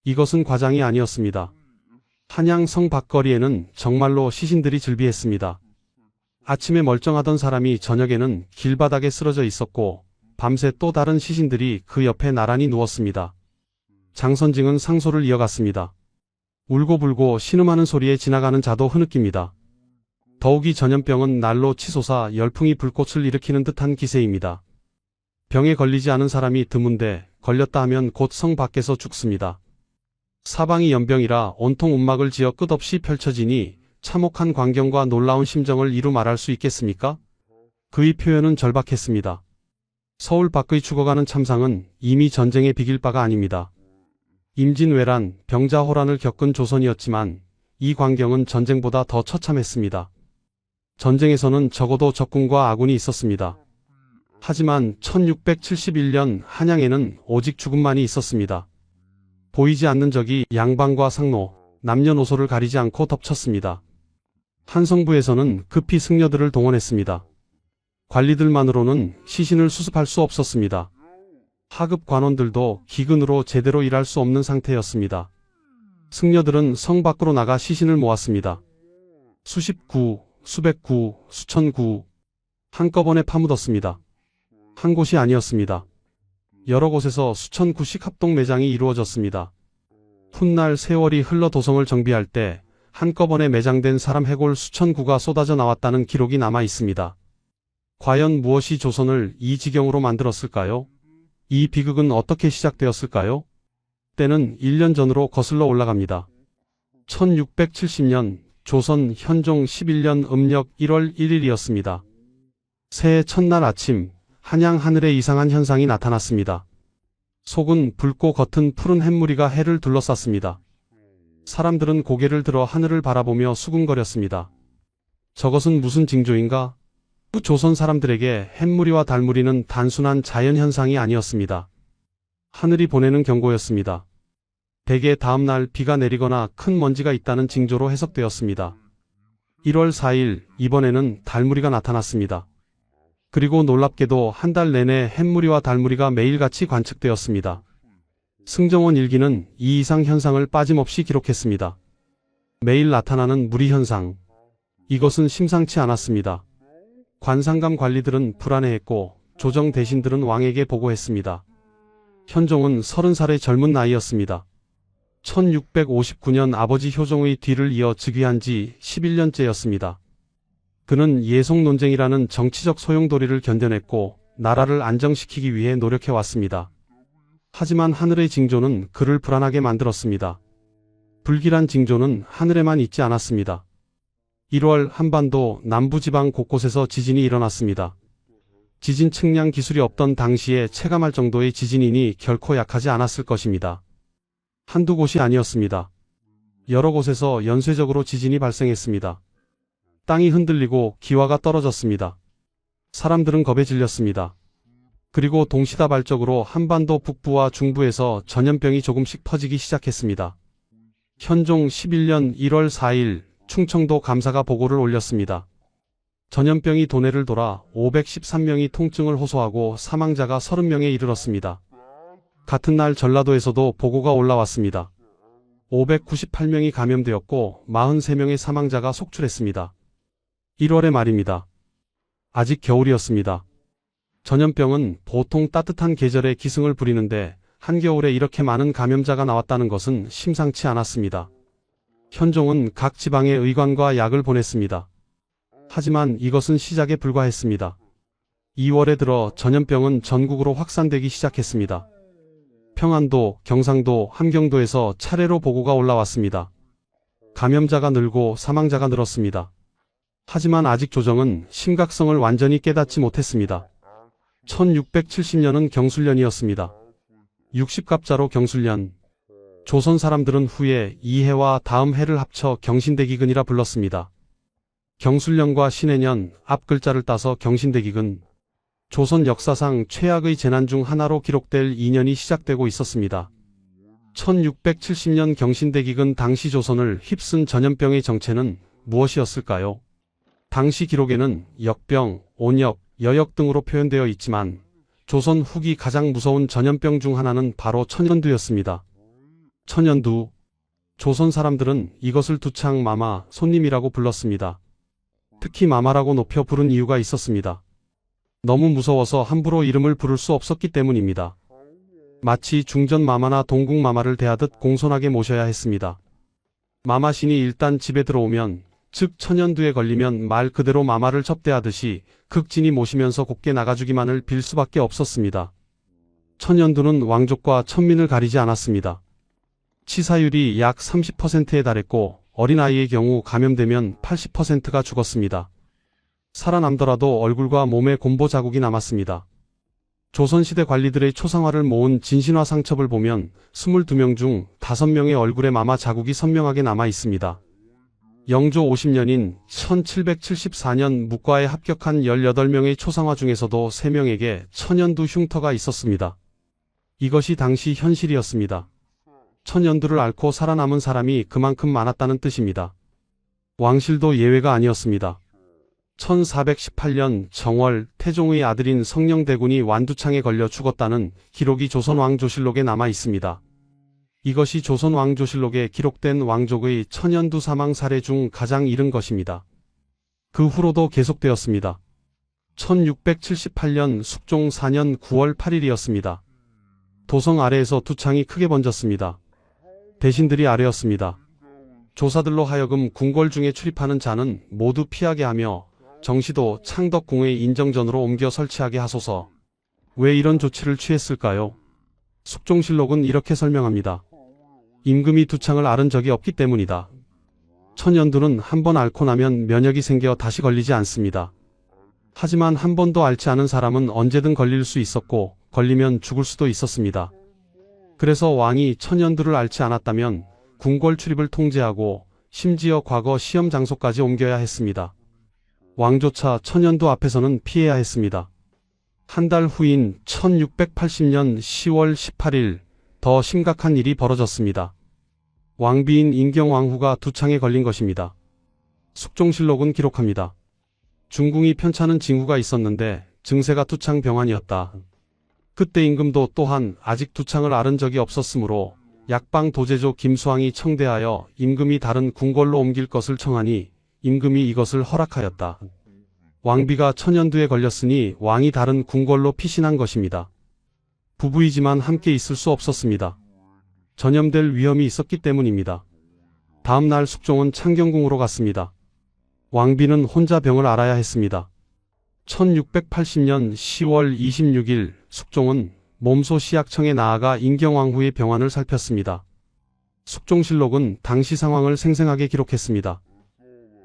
이것은 과장이 아니었습니다. 한양 성 밖거리에는 정말로 시신들이 즐비했습니다. 아침에 멀쩡하던 사람이 저녁에는 길바닥에 쓰러져 있었고, 밤새 또 다른 시신들이 그 옆에 나란히 누웠습니다. 장선징은 상소를 이어갔습니다. 울고불고 신음하는 소리에 지나가는 자도 흐느낍니다. 더욱이 전염병은 날로 치솟아 열풍이 불꽃을 일으키는 듯한 기세입니다. 병에 걸리지 않은 사람이 드문데 걸렸다 하면 곧 성 밖에서 죽습니다. 사방이 연병이라 온통 움막을 지어 끝없이 펼쳐지니 참혹한 광경과 놀라운 심정을 이루 말할 수 있겠습니까? 그의 표현은 절박했습니다. 서울 밖의 죽어가는 참상은 이미 전쟁에 비길 바가 아닙니다. 임진왜란, 병자호란을 겪은 조선이었지만 이 광경은 전쟁보다 더 처참했습니다. 전쟁에서는 적어도 적군과 아군이 있었습니다. 하지만 1671년 한양에는 오직 죽음만이 있었습니다. 보이지 않는 적이 양방과 상로, 남녀노소를 가리지 않고 덮쳤습니다. 한성부에서는 급히 승려들을 동원했습니다. 관리들만으로는 시신을 수습할 수 없었습니다. 하급 관원들도 기근으로 제대로 일할 수 없는 상태였습니다. 승려들은 성 밖으로 나가 시신을 모았습니다. 수십 구, 수백 구, 수천 구, 한꺼번에 파묻었습니다. 한 곳이 아니었습니다. 여러 곳에서 수천 구씩 합동 매장이 이루어졌습니다. 훗날 세월이 흘러 도성을 정비할 때 한꺼번에 매장된 사람 해골 수천 구가 쏟아져 나왔다는 기록이 남아 있습니다. 과연 무엇이 조선을 이 지경으로 만들었을까요? 이 비극은 어떻게 시작되었을까요? 때는 1년 전으로 거슬러 올라갑니다. 1670년 조선 현종 11년 음력 1월 1일이었습니다. 새해 첫날 아침 한양 하늘에 이상한 현상이 나타났습니다. 속은 붉고 겉은 푸른 햇무리가 해를 둘러쌌습니다. 사람들은 고개를 들어 하늘을 바라보며 수군거렸습니다. 저것은 무슨 징조인가? 조선 사람들에게 햇무리와 달무리는 단순한 자연현상이 아니었습니다. 하늘이 보내는 경고였습니다. 대개 다음날 비가 내리거나 큰 먼지가 있다는 징조로 해석되었습니다. 1월 4일 이번에는 달무리가 나타났습니다. 그리고 놀랍게도 한 달 내내 햇무리와 달무리가 매일같이 관측되었습니다. 승정원 일기는 이 이상 현상을 빠짐없이 기록했습니다. 매일 나타나는 무리 현상. 이것은 심상치 않았습니다. 관상감 관리들은 불안해했고 조정 대신들은 왕에게 보고했습니다. 현종은 30살의 젊은 나이였습니다. 1659년 아버지 효종의 뒤를 이어 즉위한 지 11년째였습니다. 그는 예속 논쟁이라는 정치적 소용돌이를 견뎌냈고 나라를 안정시키기 위해 노력해왔습니다. 하지만 하늘의 징조는 그를 불안하게 만들었습니다. 불길한 징조는 하늘에만 있지 않았습니다. 1월 한반도 남부지방 곳곳에서 지진이 일어났습니다. 지진 측량 기술이 없던 당시에 체감할 정도의 지진이니 결코 약하지 않았을 것입니다. 한두 곳이 아니었습니다. 여러 곳에서 연쇄적으로 지진이 발생했습니다. 땅이 흔들리고 기와가 떨어졌습니다. 사람들은 겁에 질렸습니다. 그리고 동시다발적으로 한반도 북부와 중부에서 전염병이 조금씩 퍼지기 시작했습니다. 현종 11년 1월 4일 충청도 감사가 보고를 올렸습니다. 전염병이 도내를 돌아 513명이 통증을 호소하고 사망자가 30명에 이르렀습니다. 같은 날 전라도에서도 보고가 올라왔습니다. 598명이 감염되었고 43명의 사망자가 속출했습니다. 1월의 말입니다. 아직 겨울이었습니다. 전염병은 보통 따뜻한 계절에 기승을 부리는데 한겨울에 이렇게 많은 감염자가 나왔다는 것은 심상치 않았습니다. 현종은 각 지방에 의관과 약을 보냈습니다. 하지만 이것은 시작에 불과했습니다. 2월에 들어 전염병은 전국으로 확산되기 시작했습니다. 평안도, 경상도, 함경도에서 차례로 보고가 올라왔습니다. 감염자가 늘고 사망자가 늘었습니다. 하지만 아직 조정은 심각성을 완전히 깨닫지 못했습니다. 1670년은 경술년이었습니다. 60갑자로 경술년. 조선 사람들은 후에 이 해와 다음 해를 합쳐 경신대기근이라 불렀습니다. 경술년과 신해년 앞 글자를 따서 경신대기근. 조선 역사상 최악의 재난 중 하나로 기록될 2년이 시작되고 있었습니다. 1670년 경신대기근 당시 조선을 휩쓴 전염병의 정체는 무엇이었을까요? 당시 기록에는 역병, 온역, 여역 등으로 표현되어 있지만 조선 후기 가장 무서운 전염병 중 하나는 바로 천연두였습니다. 천연두. 조선 사람들은 이것을 두창 마마, 손님이라고 불렀습니다. 특히 마마라고 높여 부른 이유가 있었습니다. 너무 무서워서 함부로 이름을 부를 수 없었기 때문입니다. 마치 중전 마마나 동국 마마를 대하듯 공손하게 모셔야 했습니다. 마마신이 일단 집에 들어오면, 즉 천연두에 걸리면 말 그대로 마마를 접대하듯이 극진히 모시면서 곱게 나가주기만을 빌 수밖에 없었습니다. 천연두는 왕족과 천민을 가리지 않았습니다. 치사율이 약 30%에 달했고 어린아이의 경우 감염되면 80%가 죽었습니다. 살아남더라도 얼굴과 몸에 곰보 자국이 남았습니다. 조선시대 관리들의 초상화를 모은 진신화 상첩을 보면 22명 중 5명의 얼굴에 마마 자국이 선명하게 남아 있습니다. 영조 50년인 1774년 묵과에 합격한 18명의 초상화 중에서도 3명에게 천연두 흉터가 있었습니다. 이것이 당시 현실이었습니다. 천연두를 앓고 살아남은 사람이 그만큼 많았다는 뜻입니다. 왕실도 예외가 아니었습니다. 1418년 정월 태종의 아들인 성령대군이 완두창에 걸려 죽었다는 기록이 조선왕조실록에 남아 있습니다. 이것이 조선왕조실록에 기록된 왕족의 천연두 사망 사례 중 가장 이른 것입니다. 그 후로도 계속되었습니다. 1678년 숙종 4년 9월 8일이었습니다. 도성 아래에서 두창이 크게 번졌습니다. 대신들이 아뢰었습니다. 조사들로 하여금 궁궐 중에 출입하는 자는 모두 피하게 하며 정시도 창덕궁의 인정전으로 옮겨 설치하게 하소서. 왜 이런 조치를 취했을까요? 숙종실록은 이렇게 설명합니다. 임금이 두창을 앓은 적이 없기 때문이다. 천연두는 한 번 앓고 나면 면역이 생겨 다시 걸리지 않습니다. 하지만 한 번도 앓지 않은 사람은 언제든 걸릴 수 있었고 걸리면 죽을 수도 있었습니다. 그래서 왕이 천연두를 앓지 않았다면 궁궐 출입을 통제하고 심지어 과거 시험 장소까지 옮겨야 했습니다. 왕조차 천연두 앞에서는 피해야 했습니다. 한 달 후인 1680년 10월 18일 더 심각한 일이 벌어졌습니다. 왕비인 인경왕후가 두창에 걸린 것입니다. 숙종실록은 기록합니다. 중궁이 편찮은 징후가 있었는데 증세가 두창병환이었다. 그때 임금도 또한 아직 두창을 앓은 적이 없었으므로 약방 도제조 김수왕이 청대하여 임금이 다른 궁궐로 옮길 것을 청하니 임금이 이것을 허락하였다. 왕비가 천연두에 걸렸으니 왕이 다른 궁궐로 피신한 것입니다. 부부이지만 함께 있을 수 없었습니다. 전염될 위험이 있었기 때문입니다. 다음 날 숙종은 창경궁으로 갔습니다. 왕비는 혼자 병을 앓아야 했습니다. 1680년 10월 26일 숙종은 몸소 시약청에 나아가 인경왕후의 병환을 살폈습니다. 숙종실록은 당시 상황을 생생하게 기록했습니다.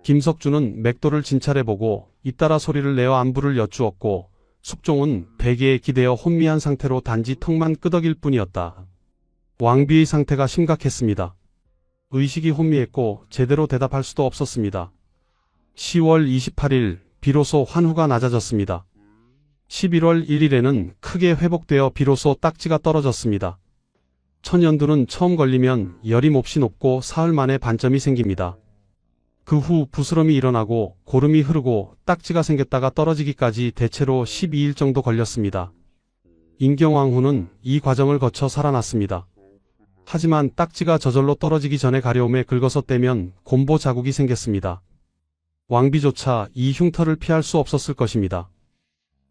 김석주는 맥도를 진찰해보고 잇따라 소리를 내어 안부를 여쭈었고 숙종은 베개에 기대어 혼미한 상태로 단지 턱만 끄덕일 뿐이었다. 왕비의 상태가 심각했습니다. 의식이 혼미했고 제대로 대답할 수도 없었습니다. 10월 28일 비로소 환후가 낮아졌습니다. 11월 1일에는 크게 회복되어 비로소 딱지가 떨어졌습니다. 천연두는 처음 걸리면 열이 몹시 높고 사흘 만에 반점이 생깁니다. 그 후 부스럼이 일어나고 고름이 흐르고 딱지가 생겼다가 떨어지기까지 대체로 12일 정도 걸렸습니다. 인경왕후는 이 과정을 거쳐 살아났습니다. 하지만 딱지가 저절로 떨어지기 전에 가려움에 긁어서 떼면 곰보 자국이 생겼습니다. 왕비조차 이 흉터를 피할 수 없었을 것입니다.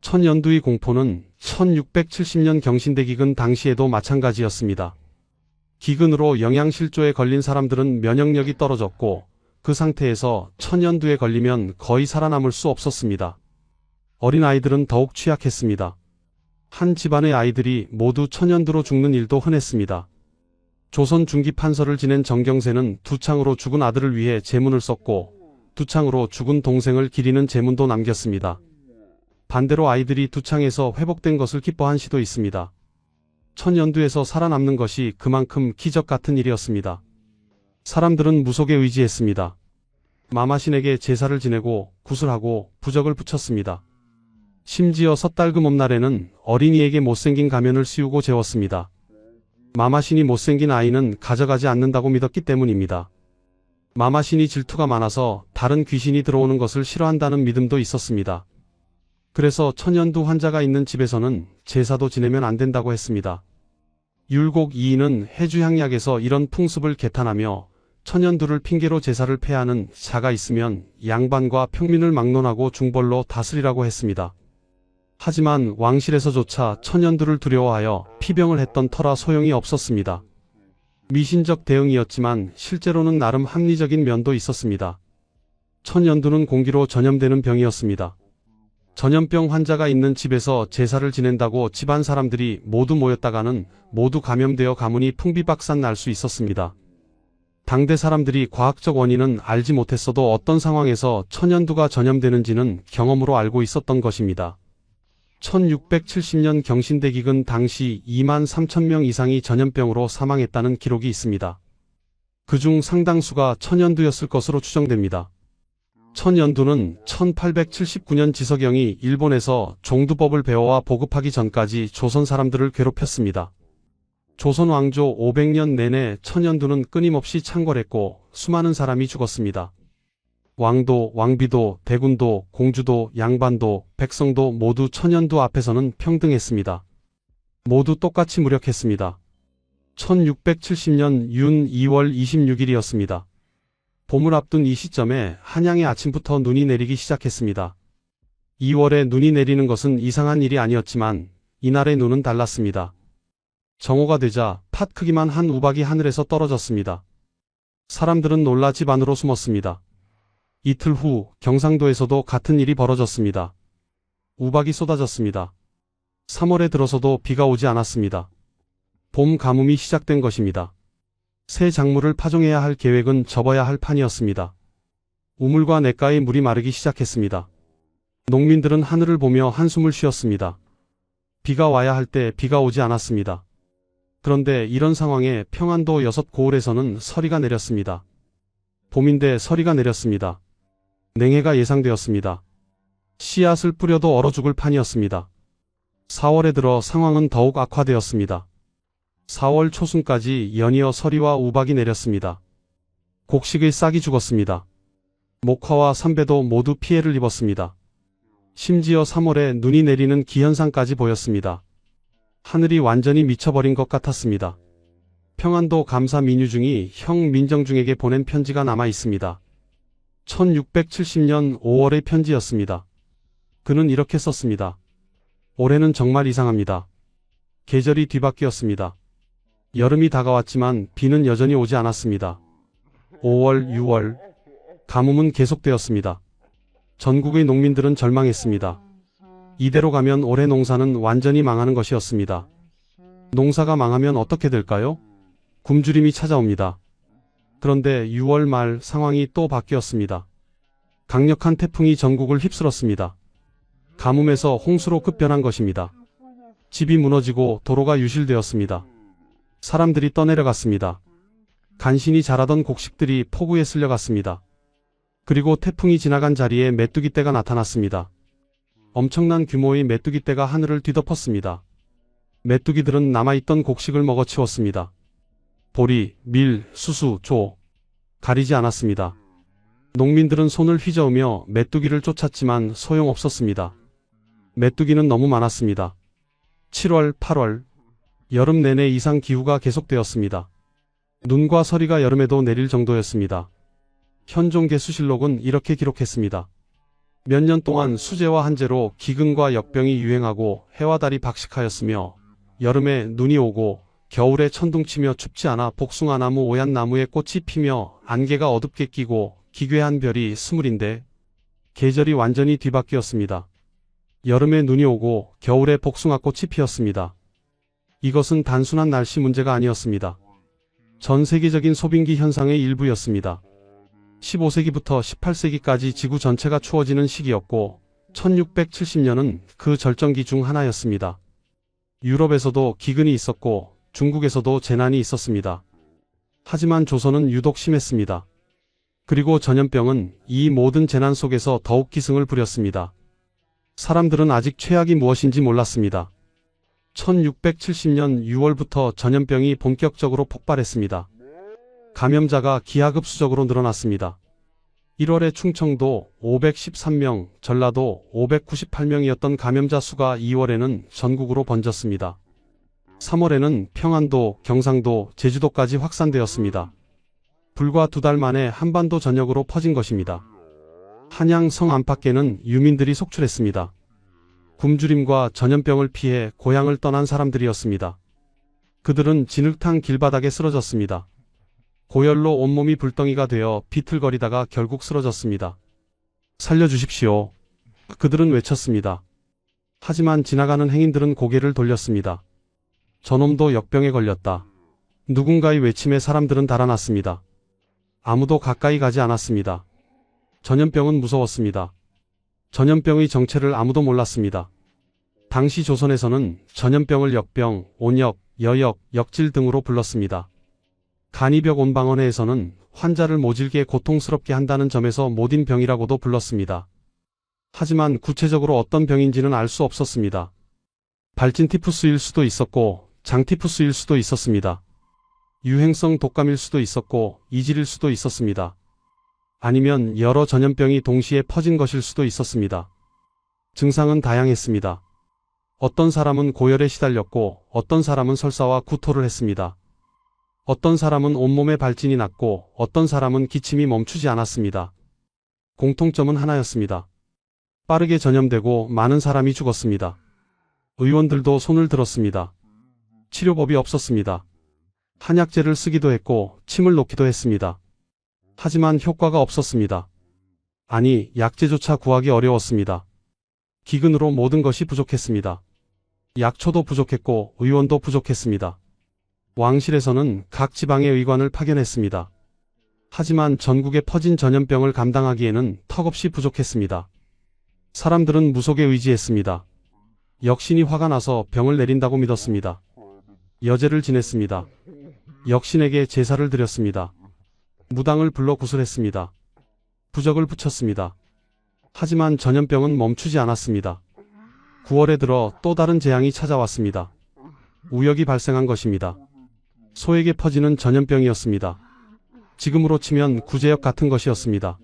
천연두의 공포는 1670년 경신대기근 당시에도 마찬가지였습니다. 기근으로 영양실조에 걸린 사람들은 면역력이 떨어졌고 그 상태에서 천연두에 걸리면 거의 살아남을 수 없었습니다. 어린아이들은 더욱 취약했습니다. 한 집안의 아이들이 모두 천연두로 죽는 일도 흔했습니다. 조선 중기 판서를 지낸 정경세는 두창으로 죽은 아들을 위해 제문을 썼고 두창으로 죽은 동생을 기리는 제문도 남겼습니다. 반대로 아이들이 두창에서 회복된 것을 기뻐한 시도 있습니다. 천연두에서 살아남는 것이 그만큼 기적 같은 일이었습니다. 사람들은 무속에 의지했습니다. 마마신에게 제사를 지내고 구슬하고 부적을 붙였습니다. 심지어 섣달금업날에는 어린이에게 못생긴 가면을 씌우고 재웠습니다. 마마신이 못생긴 아이는 가져가지 않는다고 믿었기 때문입니다. 마마신이 질투가 많아서 다른 귀신이 들어오는 것을 싫어한다는 믿음도 있었습니다. 그래서 천연두 환자가 있는 집에서는 제사도 지내면 안 된다고 했습니다. 율곡 이인은 해주향약에서 이런 풍습을 개탄하며 천연두를 핑계로 제사를 폐하는 자가 있으면 양반과 평민을 막론하고 중벌로 다스리라고 했습니다. 하지만 왕실에서조차 천연두를 두려워하여 피병을 했던 터라 소용이 없었습니다. 미신적 대응이었지만 실제로는 나름 합리적인 면도 있었습니다. 천연두는 공기로 전염되는 병이었습니다. 전염병 환자가 있는 집에서 제사를 지낸다고 집안 사람들이 모두 모였다가는 모두 감염되어 가문이 풍비박산 날 수 있었습니다. 당대 사람들이 과학적 원인은 알지 못했어도 어떤 상황에서 천연두가 전염되는지는 경험으로 알고 있었던 것입니다. 1670년 경신대기근 당시 2만 3천 명 이상이 전염병으로 사망했다는 기록이 있습니다. 그중 상당수가 천연두였을 것으로 추정됩니다. 천연두는 1879년 지석영이 일본에서 종두법을 배워와 보급하기 전까지 조선 사람들을 괴롭혔습니다. 조선 왕조 500년 내내 천연두는 끊임없이 창궐했고 수많은 사람이 죽었습니다. 왕도, 왕비도, 대군도, 공주도, 양반도, 백성도 모두 천연두 앞에서는 평등했습니다. 모두 똑같이 무력했습니다. 1670년 윤 2월 26일이었습니다. 봄을 앞둔 이 시점에 한양의 아침부터 눈이 내리기 시작했습니다. 2월에 눈이 내리는 것은 이상한 일이 아니었지만 이날의 눈은 달랐습니다. 정오가 되자 팥 크기만 한 우박이 하늘에서 떨어졌습니다. 사람들은 놀라 집 안으로 숨었습니다. 이틀 후 경상도에서도 같은 일이 벌어졌습니다. 우박이 쏟아졌습니다. 3월에 들어서도 비가 오지 않았습니다. 봄 가뭄이 시작된 것입니다. 새 작물을 파종해야 할 계획은 접어야 할 판이었습니다. 우물과 냇가의 물이 마르기 시작했습니다. 농민들은 하늘을 보며 한숨을 쉬었습니다. 비가 와야 할 때 비가 오지 않았습니다. 그런데 이런 상황에 평안도 6고을에서는 서리가 내렸습니다. 봄인데 서리가 내렸습니다. 냉해가 예상되었습니다. 씨앗을 뿌려도 얼어 죽을 판이었습니다. 4월에 들어 상황은 더욱 악화되었습니다. 4월 초순까지 연이어 서리와 우박이 내렸습니다. 곡식의 싹이 죽었습니다. 목화와 삼배도 모두 피해를 입었습니다. 심지어 3월에 눈이 내리는 기현상까지 보였습니다. 하늘이 완전히 미쳐버린 것 같았습니다. 평안도 감사 민유중이 형 민정중에게 보낸 편지가 남아 있습니다. 1670년 5월의 편지였습니다. 그는 이렇게 썼습니다. 올해는 정말 이상합니다. 계절이 뒤바뀌었습니다. 여름이 다가왔지만 비는 여전히 오지 않았습니다. 5월, 6월 가뭄은 계속되었습니다. 전국의 농민들은 절망했습니다. 이대로 가면 올해 농사는 완전히 망하는 것이었습니다. 농사가 망하면 어떻게 될까요? 굶주림이 찾아옵니다. 그런데 6월 말 상황이 또 바뀌었습니다. 강력한 태풍이 전국을 휩쓸었습니다. 가뭄에서 홍수로 급변한 것입니다. 집이 무너지고 도로가 유실되었습니다. 사람들이 떠내려갔습니다. 간신히 자라던 곡식들이 폭우에 쓸려갔습니다. 그리고 태풍이 지나간 자리에 메뚜기 떼가 나타났습니다. 엄청난 규모의 메뚜기 떼가 하늘을 뒤덮었습니다. 메뚜기들은 남아있던 곡식을 먹어치웠습니다. 보리, 밀, 수수, 조 가리지 않았습니다. 농민들은 손을 휘저으며 메뚜기를 쫓았지만 소용없었습니다. 메뚜기는 너무 많았습니다. 7월, 8월, 여름 내내 이상 기후가 계속되었습니다. 눈과 서리가 여름에도 내릴 정도였습니다. 현종계수실록은 이렇게 기록했습니다. 몇 년 동안 수재와 한재로 기근과 역병이 유행하고 해와 달이 박식하였으며 여름에 눈이 오고 겨울에 천둥치며 춥지 않아 복숭아나무 오얏나무에 꽃이 피며 안개가 어둡게 끼고 기괴한 별이 스물인데 계절이 완전히 뒤바뀌었습니다. 여름에 눈이 오고 겨울에 복숭아꽃이 피었습니다. 이것은 단순한 날씨 문제가 아니었습니다. 전 세계적인 소빙기 현상의 일부였습니다. 15세기부터 18세기까지 지구 전체가 추워지는 시기였고 1670년은 그 절정기 중 하나였습니다. 유럽에서도 기근이 있었고 중국에서도 재난이 있었습니다. 하지만 조선은 유독 심했습니다. 그리고 전염병은 이 모든 재난 속에서 더욱 기승을 부렸습니다. 사람들은 아직 최악이 무엇인지 몰랐습니다. 1670년 6월부터 전염병이 본격적으로 폭발했습니다. 감염자가 기하급수적으로 늘어났습니다. 1월에 충청도 513명, 전라도 598명이었던 감염자 수가 2월에는 전국으로 번졌습니다. 3월에는 평안도, 경상도, 제주도까지 확산되었습니다. 불과 2달 만에 한반도 전역으로 퍼진 것입니다. 한양 성 안팎에는 유민들이 속출했습니다. 굶주림과 전염병을 피해 고향을 떠난 사람들이었습니다. 그들은 진흙탕 길바닥에 쓰러졌습니다. 고열로 온몸이 불덩이가 되어 비틀거리다가 결국 쓰러졌습니다. 살려주십시오. 그들은 외쳤습니다. 하지만 지나가는 행인들은 고개를 돌렸습니다. 저놈도 역병에 걸렸다. 누군가의 외침에 사람들은 달아났습니다. 아무도 가까이 가지 않았습니다. 전염병은 무서웠습니다. 전염병의 정체를 아무도 몰랐습니다. 당시 조선에서는 전염병을 역병, 온역, 여역, 역질 등으로 불렀습니다. 간이벽 온방언해에서는 환자를 모질게 고통스럽게 한다는 점에서 모딘 병이라고도 불렀습니다. 하지만 구체적으로 어떤 병인지는 알 수 없었습니다. 발진티푸스일 수도 있었고 장티푸스일 수도 있었습니다. 유행성 독감일 수도 있었고 이질일 수도 있었습니다. 아니면 여러 전염병이 동시에 퍼진 것일 수도 있었습니다. 증상은 다양했습니다. 어떤 사람은 고열에 시달렸고 어떤 사람은 설사와 구토를 했습니다. 어떤 사람은 온몸에 발진이 났고 어떤 사람은 기침이 멈추지 않았습니다. 공통점은 하나였습니다. 빠르게 전염되고 많은 사람이 죽었습니다. 의원들도 손을 들었습니다. 치료법이 없었습니다. 한약재를 쓰기도 했고 침을 놓기도 했습니다. 하지만 효과가 없었습니다. 아니, 약재조차 구하기 어려웠습니다. 기근으로 모든 것이 부족했습니다. 약초도 부족했고 의원도 부족했습니다. 왕실에서는 각 지방의 의관을 파견했습니다. 하지만 전국에 퍼진 전염병을 감당하기에는 턱없이 부족했습니다. 사람들은 무속에 의지했습니다. 역신이 화가 나서 병을 내린다고 믿었습니다. 여제를 지냈습니다. 역신에게 제사를 드렸습니다. 무당을 불러 구슬했습니다. 부적을 붙였습니다. 하지만 전염병은 멈추지 않았습니다. 9월에 들어 또 다른 재앙이 찾아왔습니다. 우역이 발생한 것입니다. 소에게 퍼지는 전염병이었습니다. 지금으로 치면 구제역 같은 것이었습니다.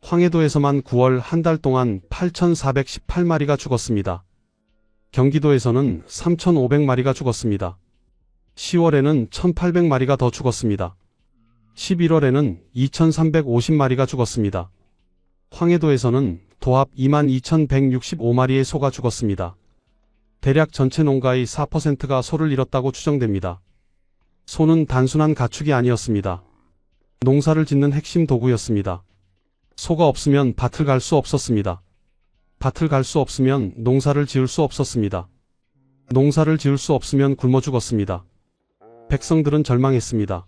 황해도에서만 9월 한 달 동안 8,418마리가 죽었습니다. 경기도에서는 3,500마리가 죽었습니다. 10월에는 1,800마리가 더 죽었습니다. 11월에는 2,350마리가 죽었습니다. 황해도에서는 도합 22,165마리의 소가 죽었습니다. 대략 전체 농가의 4%가 소를 잃었다고 추정됩니다. 소는 단순한 가축이 아니었습니다. 농사를 짓는 핵심 도구였습니다. 소가 없으면 밭을 갈 수 없었습니다. 밭을 갈 수 없으면 농사를 지을 수 없었습니다. 농사를 지을 수 없으면 굶어 죽었습니다. 백성들은 절망했습니다.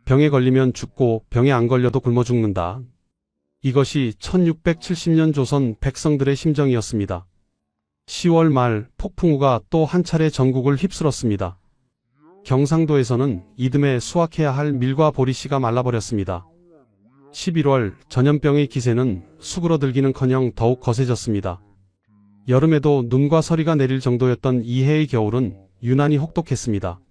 병에 걸리면 죽고 병에 안 걸려도 굶어 죽는다. 이것이 1670년 조선 백성들의 심정이었습니다. 10월 말 폭풍우가 또 한 차례 전국을 휩쓸었습니다. 경상도에서는 이듬해 수확해야 할 밀과 보리씨가 말라버렸습니다. 11월 전염병의 기세는 수그러들기는커녕 더욱 거세졌습니다. 여름에도 눈과 서리가 내릴 정도였던 이해의 겨울은 유난히 혹독했습니다.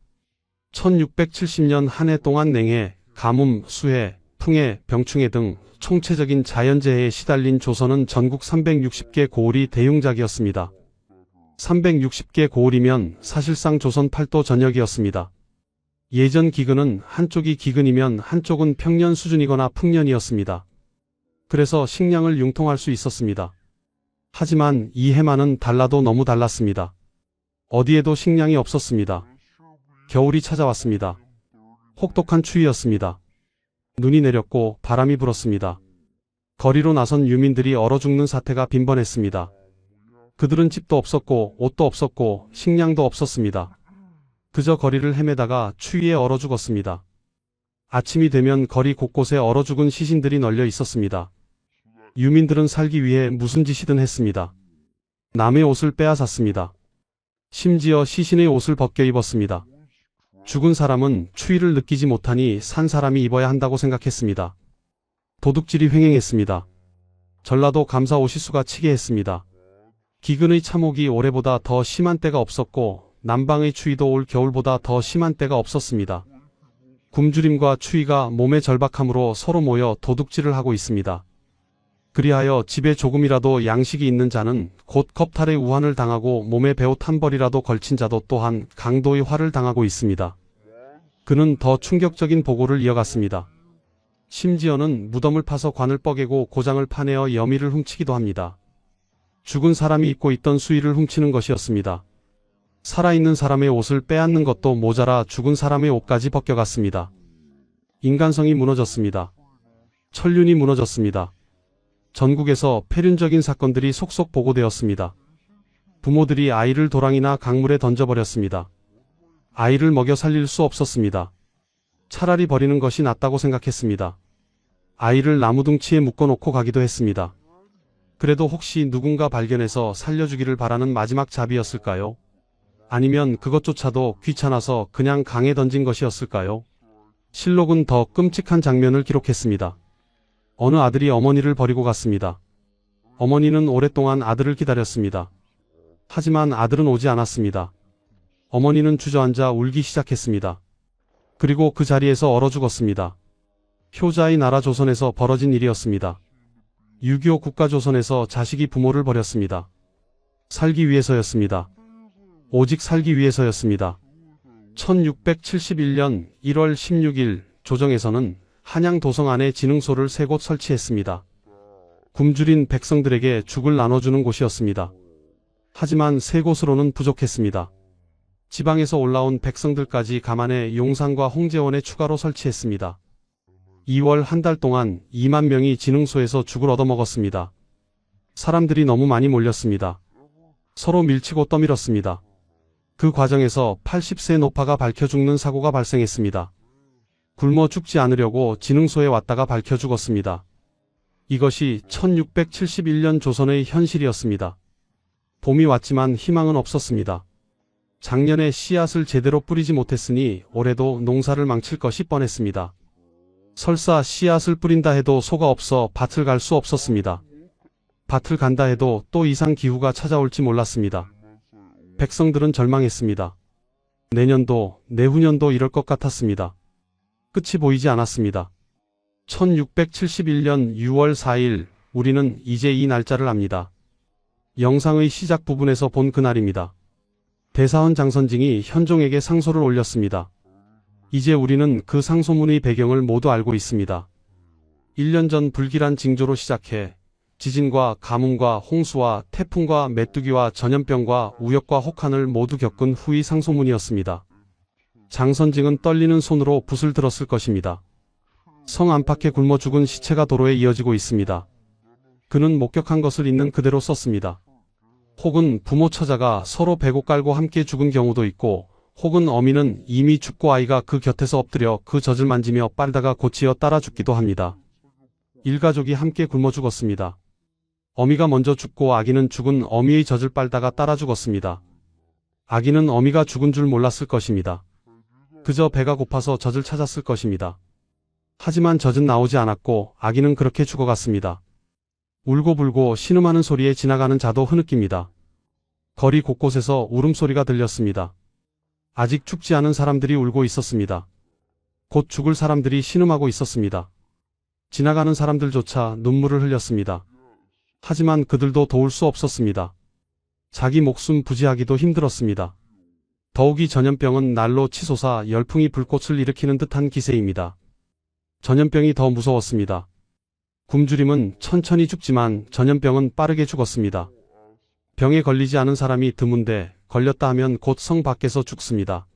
1670년 한 해 동안 냉해, 가뭄, 수해, 풍해, 병충해 등 총체적인 자연재해에 시달린 조선은 전국 360개 고을이 대흉작이었습니다. 360개 고을이면 사실상 조선 팔도 전역이었습니다. 예전 기근은 한쪽이 기근이면 한쪽은 평년 수준이거나 풍년이었습니다. 그래서 식량을 융통할 수 있었습니다. 하지만 이 해만은 달라도 너무 달랐습니다. 어디에도 식량이 없었습니다. 겨울이 찾아왔습니다. 혹독한 추위였습니다. 눈이 내렸고 바람이 불었습니다. 거리로 나선 유민들이 얼어 죽는 사태가 빈번했습니다. 그들은 집도 없었고 옷도 없었고 식량도 없었습니다. 그저 거리를 헤매다가 추위에 얼어 죽었습니다. 아침이 되면 거리 곳곳에 얼어 죽은 시신들이 널려 있었습니다. 유민들은 살기 위해 무슨 짓이든 했습니다. 남의 옷을 빼앗았습니다. 심지어 시신의 옷을 벗겨 입었습니다. 죽은 사람은 추위를 느끼지 못하니 산 사람이 입어야 한다고 생각했습니다. 도둑질이 횡행했습니다. 전라도 감사 오시수가 치게 했습니다. 기근의 참혹이 올해보다 더 심한 때가 없었고 남방의 추위도 올 겨울보다 더 심한 때가 없었습니다. 굶주림과 추위가 몸에 절박함으로 서로 모여 도둑질을 하고 있습니다. 그리하여 집에 조금이라도 양식이 있는 자는 곧 겁탈의 우환을 당하고 몸에 베옷 한 벌이라도 걸친 자도 또한 강도의 화를 당하고 있습니다. 그는 더 충격적인 보고를 이어갔습니다. 심지어는 무덤을 파서 관을 뻐개고 고장을 파내어 여미를 훔치기도 합니다. 죽은 사람이 입고 있던 수의를 훔치는 것이었습니다. 살아있는 사람의 옷을 빼앗는 것도 모자라 죽은 사람의 옷까지 벗겨갔습니다. 인간성이 무너졌습니다. 천륜이 무너졌습니다. 전국에서 폐륜적인 사건들이 속속 보고되었습니다. 부모들이 아이를 도랑이나 강물에 던져버렸습니다. 아이를 먹여 살릴 수 없었습니다. 차라리 버리는 것이 낫다고 생각했습니다. 아이를 나무둥치에 묶어놓고 가기도 했습니다. 그래도 혹시 누군가 발견해서 살려주기를 바라는 마지막 자비였을까요? 아니면 그것조차도 귀찮아서 그냥 강에 던진 것이었을까요? 실록은 더 끔찍한 장면을 기록했습니다. 어느 아들이 어머니를 버리고 갔습니다. 어머니는 오랫동안 아들을 기다렸습니다. 하지만 아들은 오지 않았습니다. 어머니는 주저앉아 울기 시작했습니다. 그리고 그 자리에서 얼어 죽었습니다. 효자의 나라 조선에서 벌어진 일이었습니다. 6.25 국가조선에서 자식이 부모를 버렸습니다. 살기 위해서였습니다. 오직 살기 위해서였습니다. 1671년 1월 16일 조정에서는 한양 도성 안에 진흥소를 3곳 설치했습니다. 굶주린 백성들에게 죽을 나눠주는 곳이었습니다. 하지만 3곳으로는 부족했습니다. 지방에서 올라온 백성들까지 감안해 용산과 홍제원에 추가로 설치했습니다. 2월 한 달 동안 2만 명이 진흥소에서 죽을 얻어먹었습니다. 사람들이 너무 많이 몰렸습니다. 서로 밀치고 떠밀었습니다. 그 과정에서 80세 노파가 밝혀 죽는 사고가 발생했습니다. 굶어 죽지 않으려고 진흥소에 왔다가 밝혀 죽었습니다. 이것이 1671년 조선의 현실이었습니다. 봄이 왔지만 희망은 없었습니다. 작년에 씨앗을 제대로 뿌리지 못했으니 올해도 농사를 망칠 것이 뻔했습니다. 설사 씨앗을 뿌린다 해도 소가 없어 밭을 갈 수 없었습니다. 밭을 간다 해도 또 이상 기후가 찾아올지 몰랐습니다. 백성들은 절망했습니다. 내년도, 내후년도 이럴 것 같았습니다. 끝이 보이지 않았습니다. 1671년 6월 4일, 우리는 이제 이 날짜를 압니다. 영상의 시작 부분에서 본 그날입니다. 대사헌 장선징이 현종에게 상소를 올렸습니다. 이제 우리는 그 상소문의 배경을 모두 알고 있습니다. 1년 전 불길한 징조로 시작해 지진과 가뭄과 홍수와 태풍과 메뚜기와 전염병과 우역과 혹한을 모두 겪은 후의 상소문이었습니다. 장선징은 떨리는 손으로 붓을 들었을 것입니다. 성 안팎에 굶어 죽은 시체가 도로에 이어지고 있습니다. 그는 목격한 것을 있는 그대로 썼습니다. 혹은 부모 처자가 서로 베고 깔고 함께 죽은 경우도 있고, 혹은 어미는 이미 죽고 아이가 그 곁에서 엎드려 그 젖을 만지며 빨다가 고치어 따라 죽기도 합니다. 일가족이 함께 굶어 죽었습니다. 어미가 먼저 죽고 아기는 죽은 어미의 젖을 빨다가 따라 죽었습니다. 아기는 어미가 죽은 줄 몰랐을 것입니다. 그저 배가 고파서 젖을 찾았을 것입니다. 하지만 젖은 나오지 않았고 아기는 그렇게 죽어갔습니다. 울고불고 신음하는 소리에 지나가는 자도 흐느낍니다. 거리 곳곳에서 울음소리가 들렸습니다. 아직 죽지 않은 사람들이 울고 있었습니다. 곧 죽을 사람들이 신음하고 있었습니다. 지나가는 사람들조차 눈물을 흘렸습니다. 하지만 그들도 도울 수 없었습니다. 자기 목숨 부지하기도 힘들었습니다. 더욱이 전염병은 날로 치솟아 열풍이 불꽃을 일으키는 듯한 기세입니다. 전염병이 더 무서웠습니다. 굶주림은 천천히 죽지만 전염병은 빠르게 죽었습니다. 병에 걸리지 않은 사람이 드문데 걸렸다 하면 곧 성 밖에서 죽습니다.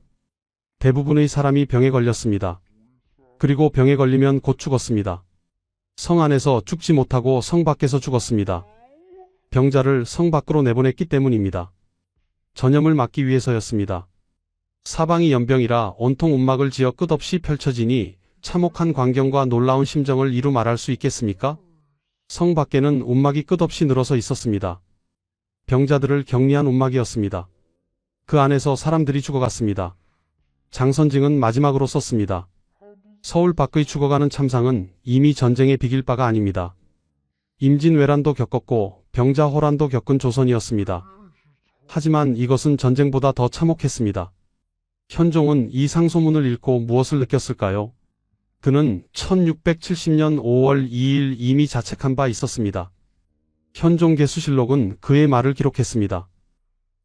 대부분의 사람이 병에 걸렸습니다. 그리고 병에 걸리면 곧 죽었습니다. 성 안에서 죽지 못하고 성 밖에서 죽었습니다. 병자를 성 밖으로 내보냈기 때문입니다. 전염을 막기 위해서였습니다. 사방이 연병이라 온통 움막을 지어 끝없이 펼쳐지니 참혹한 광경과 놀라운 심정을 이루 말할 수 있겠습니까? 성 밖에는 움막이 끝없이 늘어서 있었습니다. 병자들을 격리한 움막이었습니다. 그 안에서 사람들이 죽어갔습니다. 장선징은 마지막으로 썼습니다. 서울 밖의 죽어가는 참상은 이미 전쟁에 비길 바가 아닙니다. 임진왜란도 겪었고 병자호란도 겪은 조선이었습니다. 하지만 이것은 전쟁보다 더 참혹했습니다. 현종은 이 상소문을 읽고 무엇을 느꼈을까요? 그는 1670년 5월 2일 이미 자책한 바 있었습니다. 현종계수실록은 그의 말을 기록했습니다.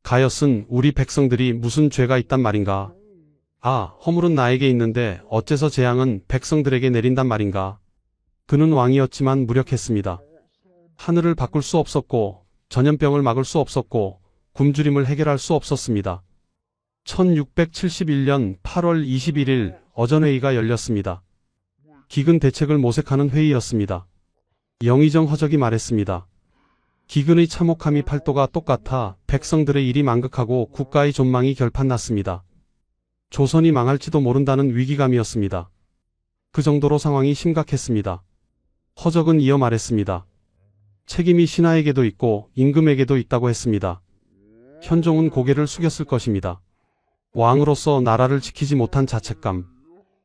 가엾은 우리 백성들이 무슨 죄가 있단 말인가? 아, 허물은 나에게 있는데 어째서 재앙은 백성들에게 내린단 말인가? 그는 왕이었지만 무력했습니다. 하늘을 바꿀 수 없었고 전염병을 막을 수 없었고 굶주림을 해결할 수 없었습니다. 1671년 8월 21일 어전회의가 열렸습니다. 기근 대책을 모색하는 회의였습니다. 영의정 허적이 말했습니다. 기근의 참혹함이 팔도가 똑같아 백성들의 일이 만극하고 국가의 존망이 결판났습니다. 조선이 망할지도 모른다는 위기감이었습니다. 그 정도로 상황이 심각했습니다. 허적은 이어 말했습니다. 책임이 신하에게도 있고 임금에게도 있다고 했습니다. 현종은 고개를 숙였을 것입니다. 왕으로서 나라를 지키지 못한 자책감.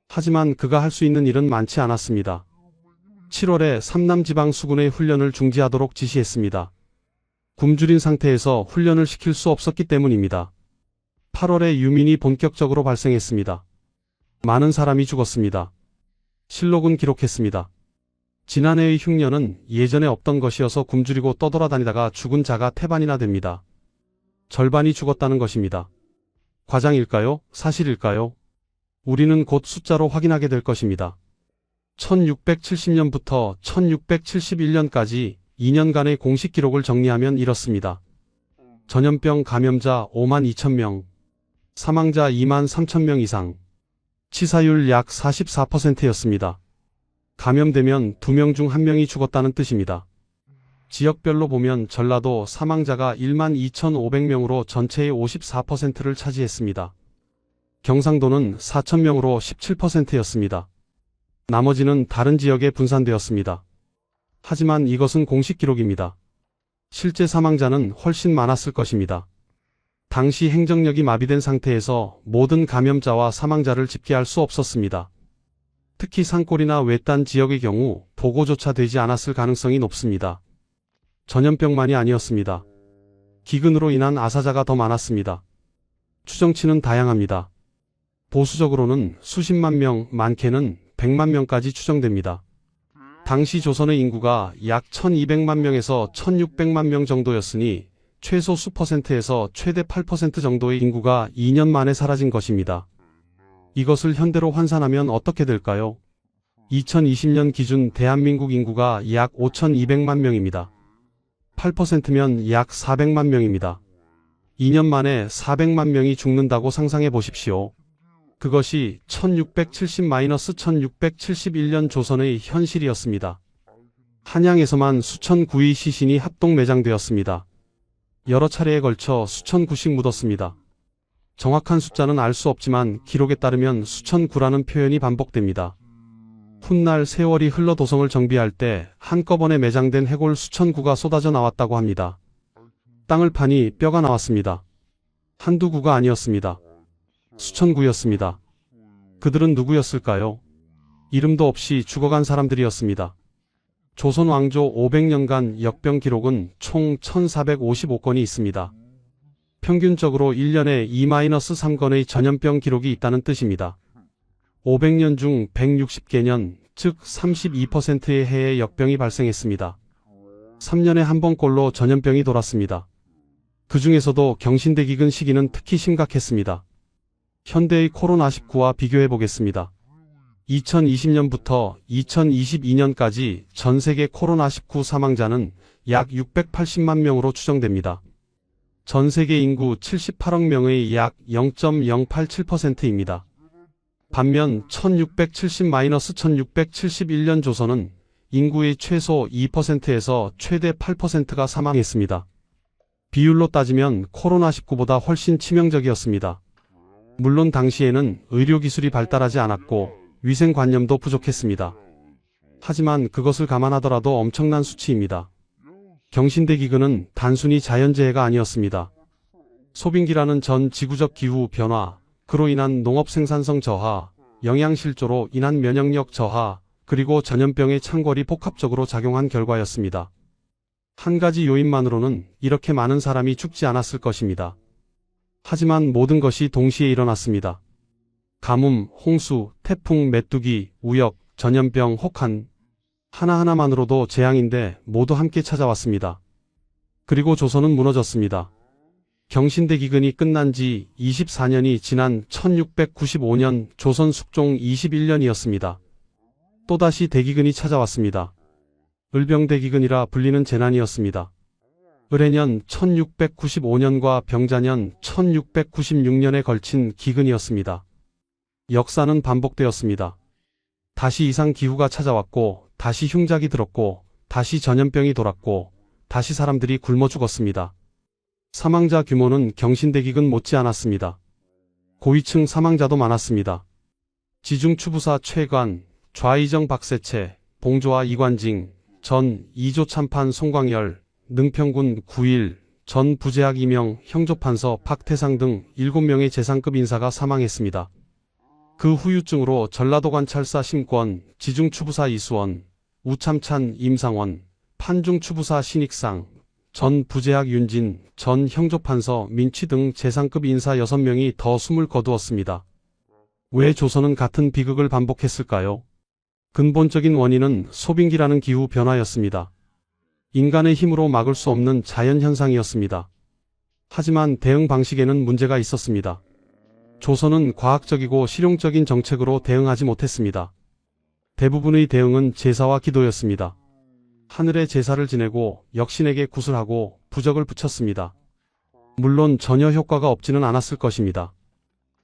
하지만 그가 할 수 있는 일은 많지 않았습니다. 7월에 삼남지방 수군의 훈련을 중지하도록 지시했습니다. 굶주린 상태에서 훈련을 시킬 수 없었기 때문입니다. 8월에 유민이 본격적으로 발생했습니다. 많은 사람이 죽었습니다. 실록은 기록했습니다. 지난해의 흉년은 예전에 없던 것이어서 굶주리고 떠돌아다니다가 죽은 자가 태반이나 됩니다. 절반이 죽었다는 것입니다. 과장일까요? 사실일까요? 우리는 곧 숫자로 확인하게 될 것입니다. 1670년부터 1671년까지 2년간의 공식 기록을 정리하면 이렇습니다. 전염병 감염자 5만 2천 명, 사망자 2만 3천 명 이상, 치사율 약 44%였습니다. 감염되면 2명 중 1명이 죽었다는 뜻입니다. 지역별로 보면 전라도 사망자가 1만 2,500명으로 전체의 54%를 차지했습니다. 경상도는 4,000명으로 17%였습니다. 나머지는 다른 지역에 분산되었습니다. 하지만 이것은 공식 기록입니다. 실제 사망자는 훨씬 많았을 것입니다. 당시 행정력이 마비된 상태에서 모든 감염자와 사망자를 집계할 수 없었습니다. 특히 산골이나 외딴 지역의 경우 보고조차 되지 않았을 가능성이 높습니다. 전염병만이 아니었습니다. 기근으로 인한 아사자가 더 많았습니다. 추정치는 다양합니다. 보수적으로는 수십만 명, 많게는 100만 명까지 추정됩니다. 당시 조선의 인구가 약 1200만 명에서 1600만 명 정도였으니 최소 수퍼센트에서 최대 8% 정도의 인구가 2년 만에 사라진 것입니다. 이것을 현대로 환산하면 어떻게 될까요? 2020년 기준 대한민국 인구가 약 5200만 명입니다. 8%면 약 400만 명입니다. 2년 만에 400만 명이 죽는다고 상상해 보십시오. 그것이 1670-1671년 조선의 현실이었습니다. 한양에서만 수천 구의 시신이 합동 매장되었습니다. 여러 차례에 걸쳐 수천 구씩 묻었습니다. 정확한 숫자는 알 수 없지만 기록에 따르면 수천 구라는 표현이 반복됩니다. 훗날 세월이 흘러 도성을 정비할 때 한꺼번에 매장된 해골 수천 구가 쏟아져 나왔다고 합니다. 땅을 파니 뼈가 나왔습니다. 한두 구가 아니었습니다. 수천 구였습니다. 그들은 누구였을까요? 이름도 없이 죽어간 사람들이었습니다. 조선 왕조 500년간 역병 기록은 총 1455건이 있습니다. 평균적으로 1년에 2-3건의 전염병 기록이 있다는 뜻입니다. 500년 중 160개년, 즉 32%의 해에 역병이 발생했습니다. 3년에 한 번꼴로 전염병이 돌았습니다. 그 중에서도 경신대기근 시기는 특히 심각했습니다. 현대의 코로나19와 비교해 보겠습니다. 2020년부터 2022년까지 전 세계 코로나19 사망자는 약 680만 명으로 추정됩니다. 전 세계 인구 78억 명의 약 0.087%입니다. 반면 1670-1671년 조선은 인구의 최소 2%에서 최대 8%가 사망했습니다. 비율로 따지면 코로나19보다 훨씬 치명적이었습니다. 물론 당시에는 의료기술이 발달하지 않았고 위생관념도 부족했습니다. 하지만 그것을 감안하더라도 엄청난 수치입니다. 경신대기근은 단순히 자연재해가 아니었습니다. 소빙기라는 전 지구적 기후 변화, 그로 인한 농업 생산성 저하, 영양실조로 인한 면역력 저하, 그리고 전염병의 창궐이 복합적으로 작용한 결과였습니다. 한 가지 요인만으로는 이렇게 많은 사람이 죽지 않았을 것입니다. 하지만 모든 것이 동시에 일어났습니다. 가뭄, 홍수, 태풍, 메뚜기, 우역, 전염병, 혹한 하나하나만으로도 재앙인데 모두 함께 찾아왔습니다. 그리고 조선은 무너졌습니다. 경신대기근이 끝난 지 24년이 지난 1695년 조선 숙종 21년이었습니다. 또다시 대기근이 찾아왔습니다. 을병대기근이라 불리는 재난이었습니다. 을해년 1695년과 병자년 1696년에 걸친 기근이었습니다. 역사는 반복되었습니다. 다시 이상 기후가 찾아왔고, 다시 흉작이 들었고, 다시 전염병이 돌았고, 다시 사람들이 굶어 죽었습니다. 사망자 규모는 경신대기근 못지않았습니다. 고위층 사망자도 많았습니다. 지중추부사 최관, 좌이정 박세채, 봉조와 이관징, 전 2조 참판 송광열, 능평군 9일, 전 부제학 이명, 형조판서 박태상 등 7명의 재상급 인사가 사망했습니다. 그 후유증으로 전라도 관찰사 심권, 지중추부사 이수원, 우참찬 임상원, 판중추부사 신익상, 전 부제학 윤진, 전 형조판서 민취 등 재상급 인사 6명이 더 숨을 거두었습니다. 왜 조선은 같은 비극을 반복했을까요? 근본적인 원인은 소빙기라는 기후 변화였습니다. 인간의 힘으로 막을 수 없는 자연현상이었습니다. 하지만 대응 방식에는 문제가 있었습니다. 조선은 과학적이고 실용적인 정책으로 대응하지 못했습니다. 대부분의 대응은 제사와 기도였습니다. 하늘에 제사를 지내고 역신에게 구슬하고 부적을 붙였습니다. 물론 전혀 효과가 없지는 않았을 것입니다.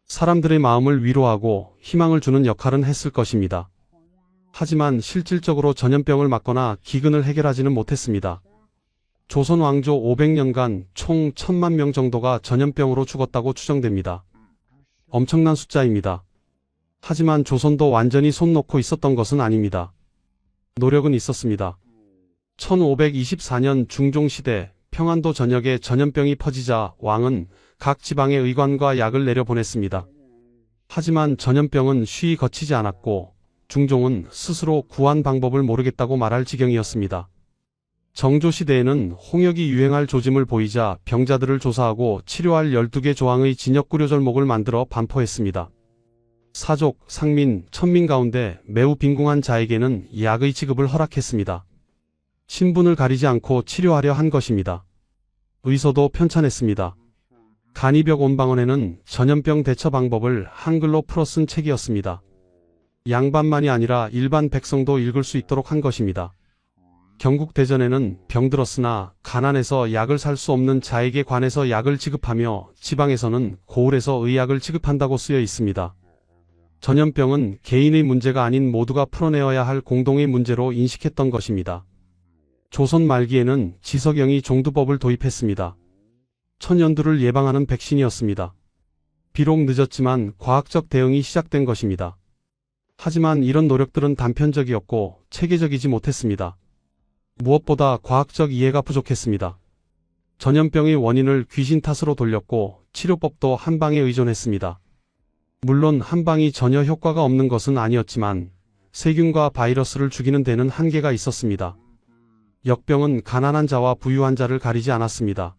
사람들의 마음을 위로하고 희망을 주는 역할은 했을 것입니다. 하지만 실질적으로 전염병을 막거나 기근을 해결하지는 못했습니다. 조선 왕조 500년간 총 1000만 명 정도가 전염병으로 죽었다고 추정됩니다. 엄청난 숫자입니다. 하지만 조선도 완전히 손 놓고 있었던 것은 아닙니다. 노력은 있었습니다. 1524년 중종시대 평안도 전역에 전염병이 퍼지자 왕은 각 지방의 의관과 약을 내려보냈습니다. 하지만 전염병은 쉬이 거치지 않았고 중종은 스스로 구한 방법을 모르겠다고 말할 지경이었습니다. 정조시대에는 홍역이 유행할 조짐을 보이자 병자들을 조사하고 치료할 12개 조항의 진역구려절목을 만들어 반포했습니다. 사족, 상민, 천민 가운데 매우 빈궁한 자에게는 약의 지급을 허락했습니다. 신분을 가리지 않고 치료하려 한 것입니다. 의서도 편찬했습니다. 간이벽 온방언에는 전염병 대처 방법을 한글로 풀어 쓴 책이었습니다. 양반만이 아니라 일반 백성도 읽을 수 있도록 한 것입니다. 경국대전에는 병들었으나 가난해서 약을 살 수 없는 자에게 관해서 약을 지급하며 지방에서는 고을에서 의약을 지급한다고 쓰여 있습니다. 전염병은 개인의 문제가 아닌 모두가 풀어내어야 할 공동의 문제로 인식했던 것입니다. 조선 말기에는 지석영이 종두법을 도입했습니다. 천연두를 예방하는 백신이었습니다. 비록 늦었지만 과학적 대응이 시작된 것입니다. 하지만 이런 노력들은 단편적이었고 체계적이지 못했습니다. 무엇보다 과학적 이해가 부족했습니다. 전염병의 원인을 귀신 탓으로 돌렸고 치료법도 한방에 의존했습니다. 물론 한방이 전혀 효과가 없는 것은 아니었지만 세균과 바이러스를 죽이는 데는 한계가 있었습니다. 역병은 가난한 자와 부유한 자를 가리지 않았습니다.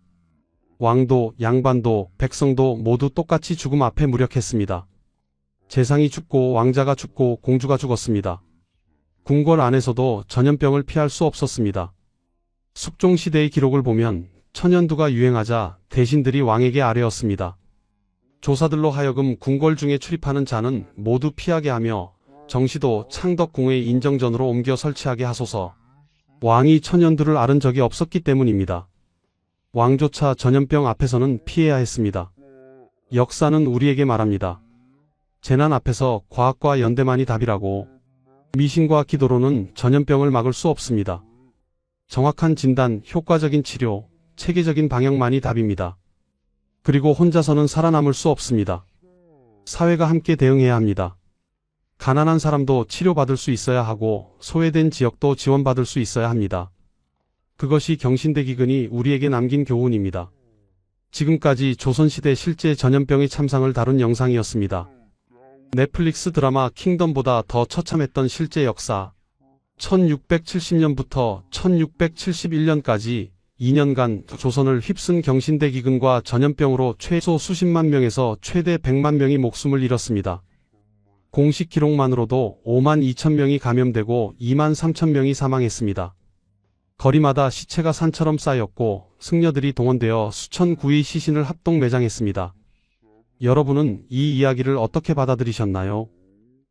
왕도, 양반도, 백성도 모두 똑같이 죽음 앞에 무력했습니다. 재상이 죽고 왕자가 죽고 공주가 죽었습니다. 궁궐 안에서도 전염병을 피할 수 없었습니다. 숙종시대의 기록을 보면 천연두가 유행하자 대신들이 왕에게 아뢰었습니다. 조사들로 하여금 궁궐 중에 출입하는 자는 모두 피하게 하며 정시도 창덕궁의 인정전으로 옮겨 설치하게 하소서. 왕이 천연두를 앓은 적이 없었기 때문입니다. 왕조차 전염병 앞에서는 피해야 했습니다. 역사는 우리에게 말합니다. 재난 앞에서 과학과 연대만이 답이라고. 미신과 기도로는 전염병을 막을 수 없습니다. 정확한 진단, 효과적인 치료, 체계적인 방역만이 답입니다. 그리고 혼자서는 살아남을 수 없습니다. 사회가 함께 대응해야 합니다. 가난한 사람도 치료받을 수 있어야 하고 소외된 지역도 지원받을 수 있어야 합니다. 그것이 경신대기근이 우리에게 남긴 교훈입니다. 지금까지 조선시대 실제 전염병의 참상을 다룬 영상이었습니다. 넷플릭스 드라마 킹덤보다 더 처참했던 실제 역사. 1670년부터 1671년까지 2년간 조선을 휩쓴 경신대기근과 전염병으로 최소 수십만 명에서 최대 100만 명이 목숨을 잃었습니다. 공식 기록만으로도 5만 2천 명이 감염되고 2만 3천 명이 사망했습니다. 거리마다 시체가 산처럼 쌓였고 승려들이 동원되어 수천 구의 시신을 합동 매장했습니다. 여러분은 이 이야기를 어떻게 받아들이셨나요?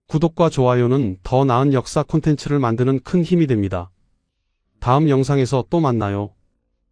구독과 좋아요는 더 나은 역사 콘텐츠를 만드는 큰 힘이 됩니다. 다음 영상에서 또 만나요.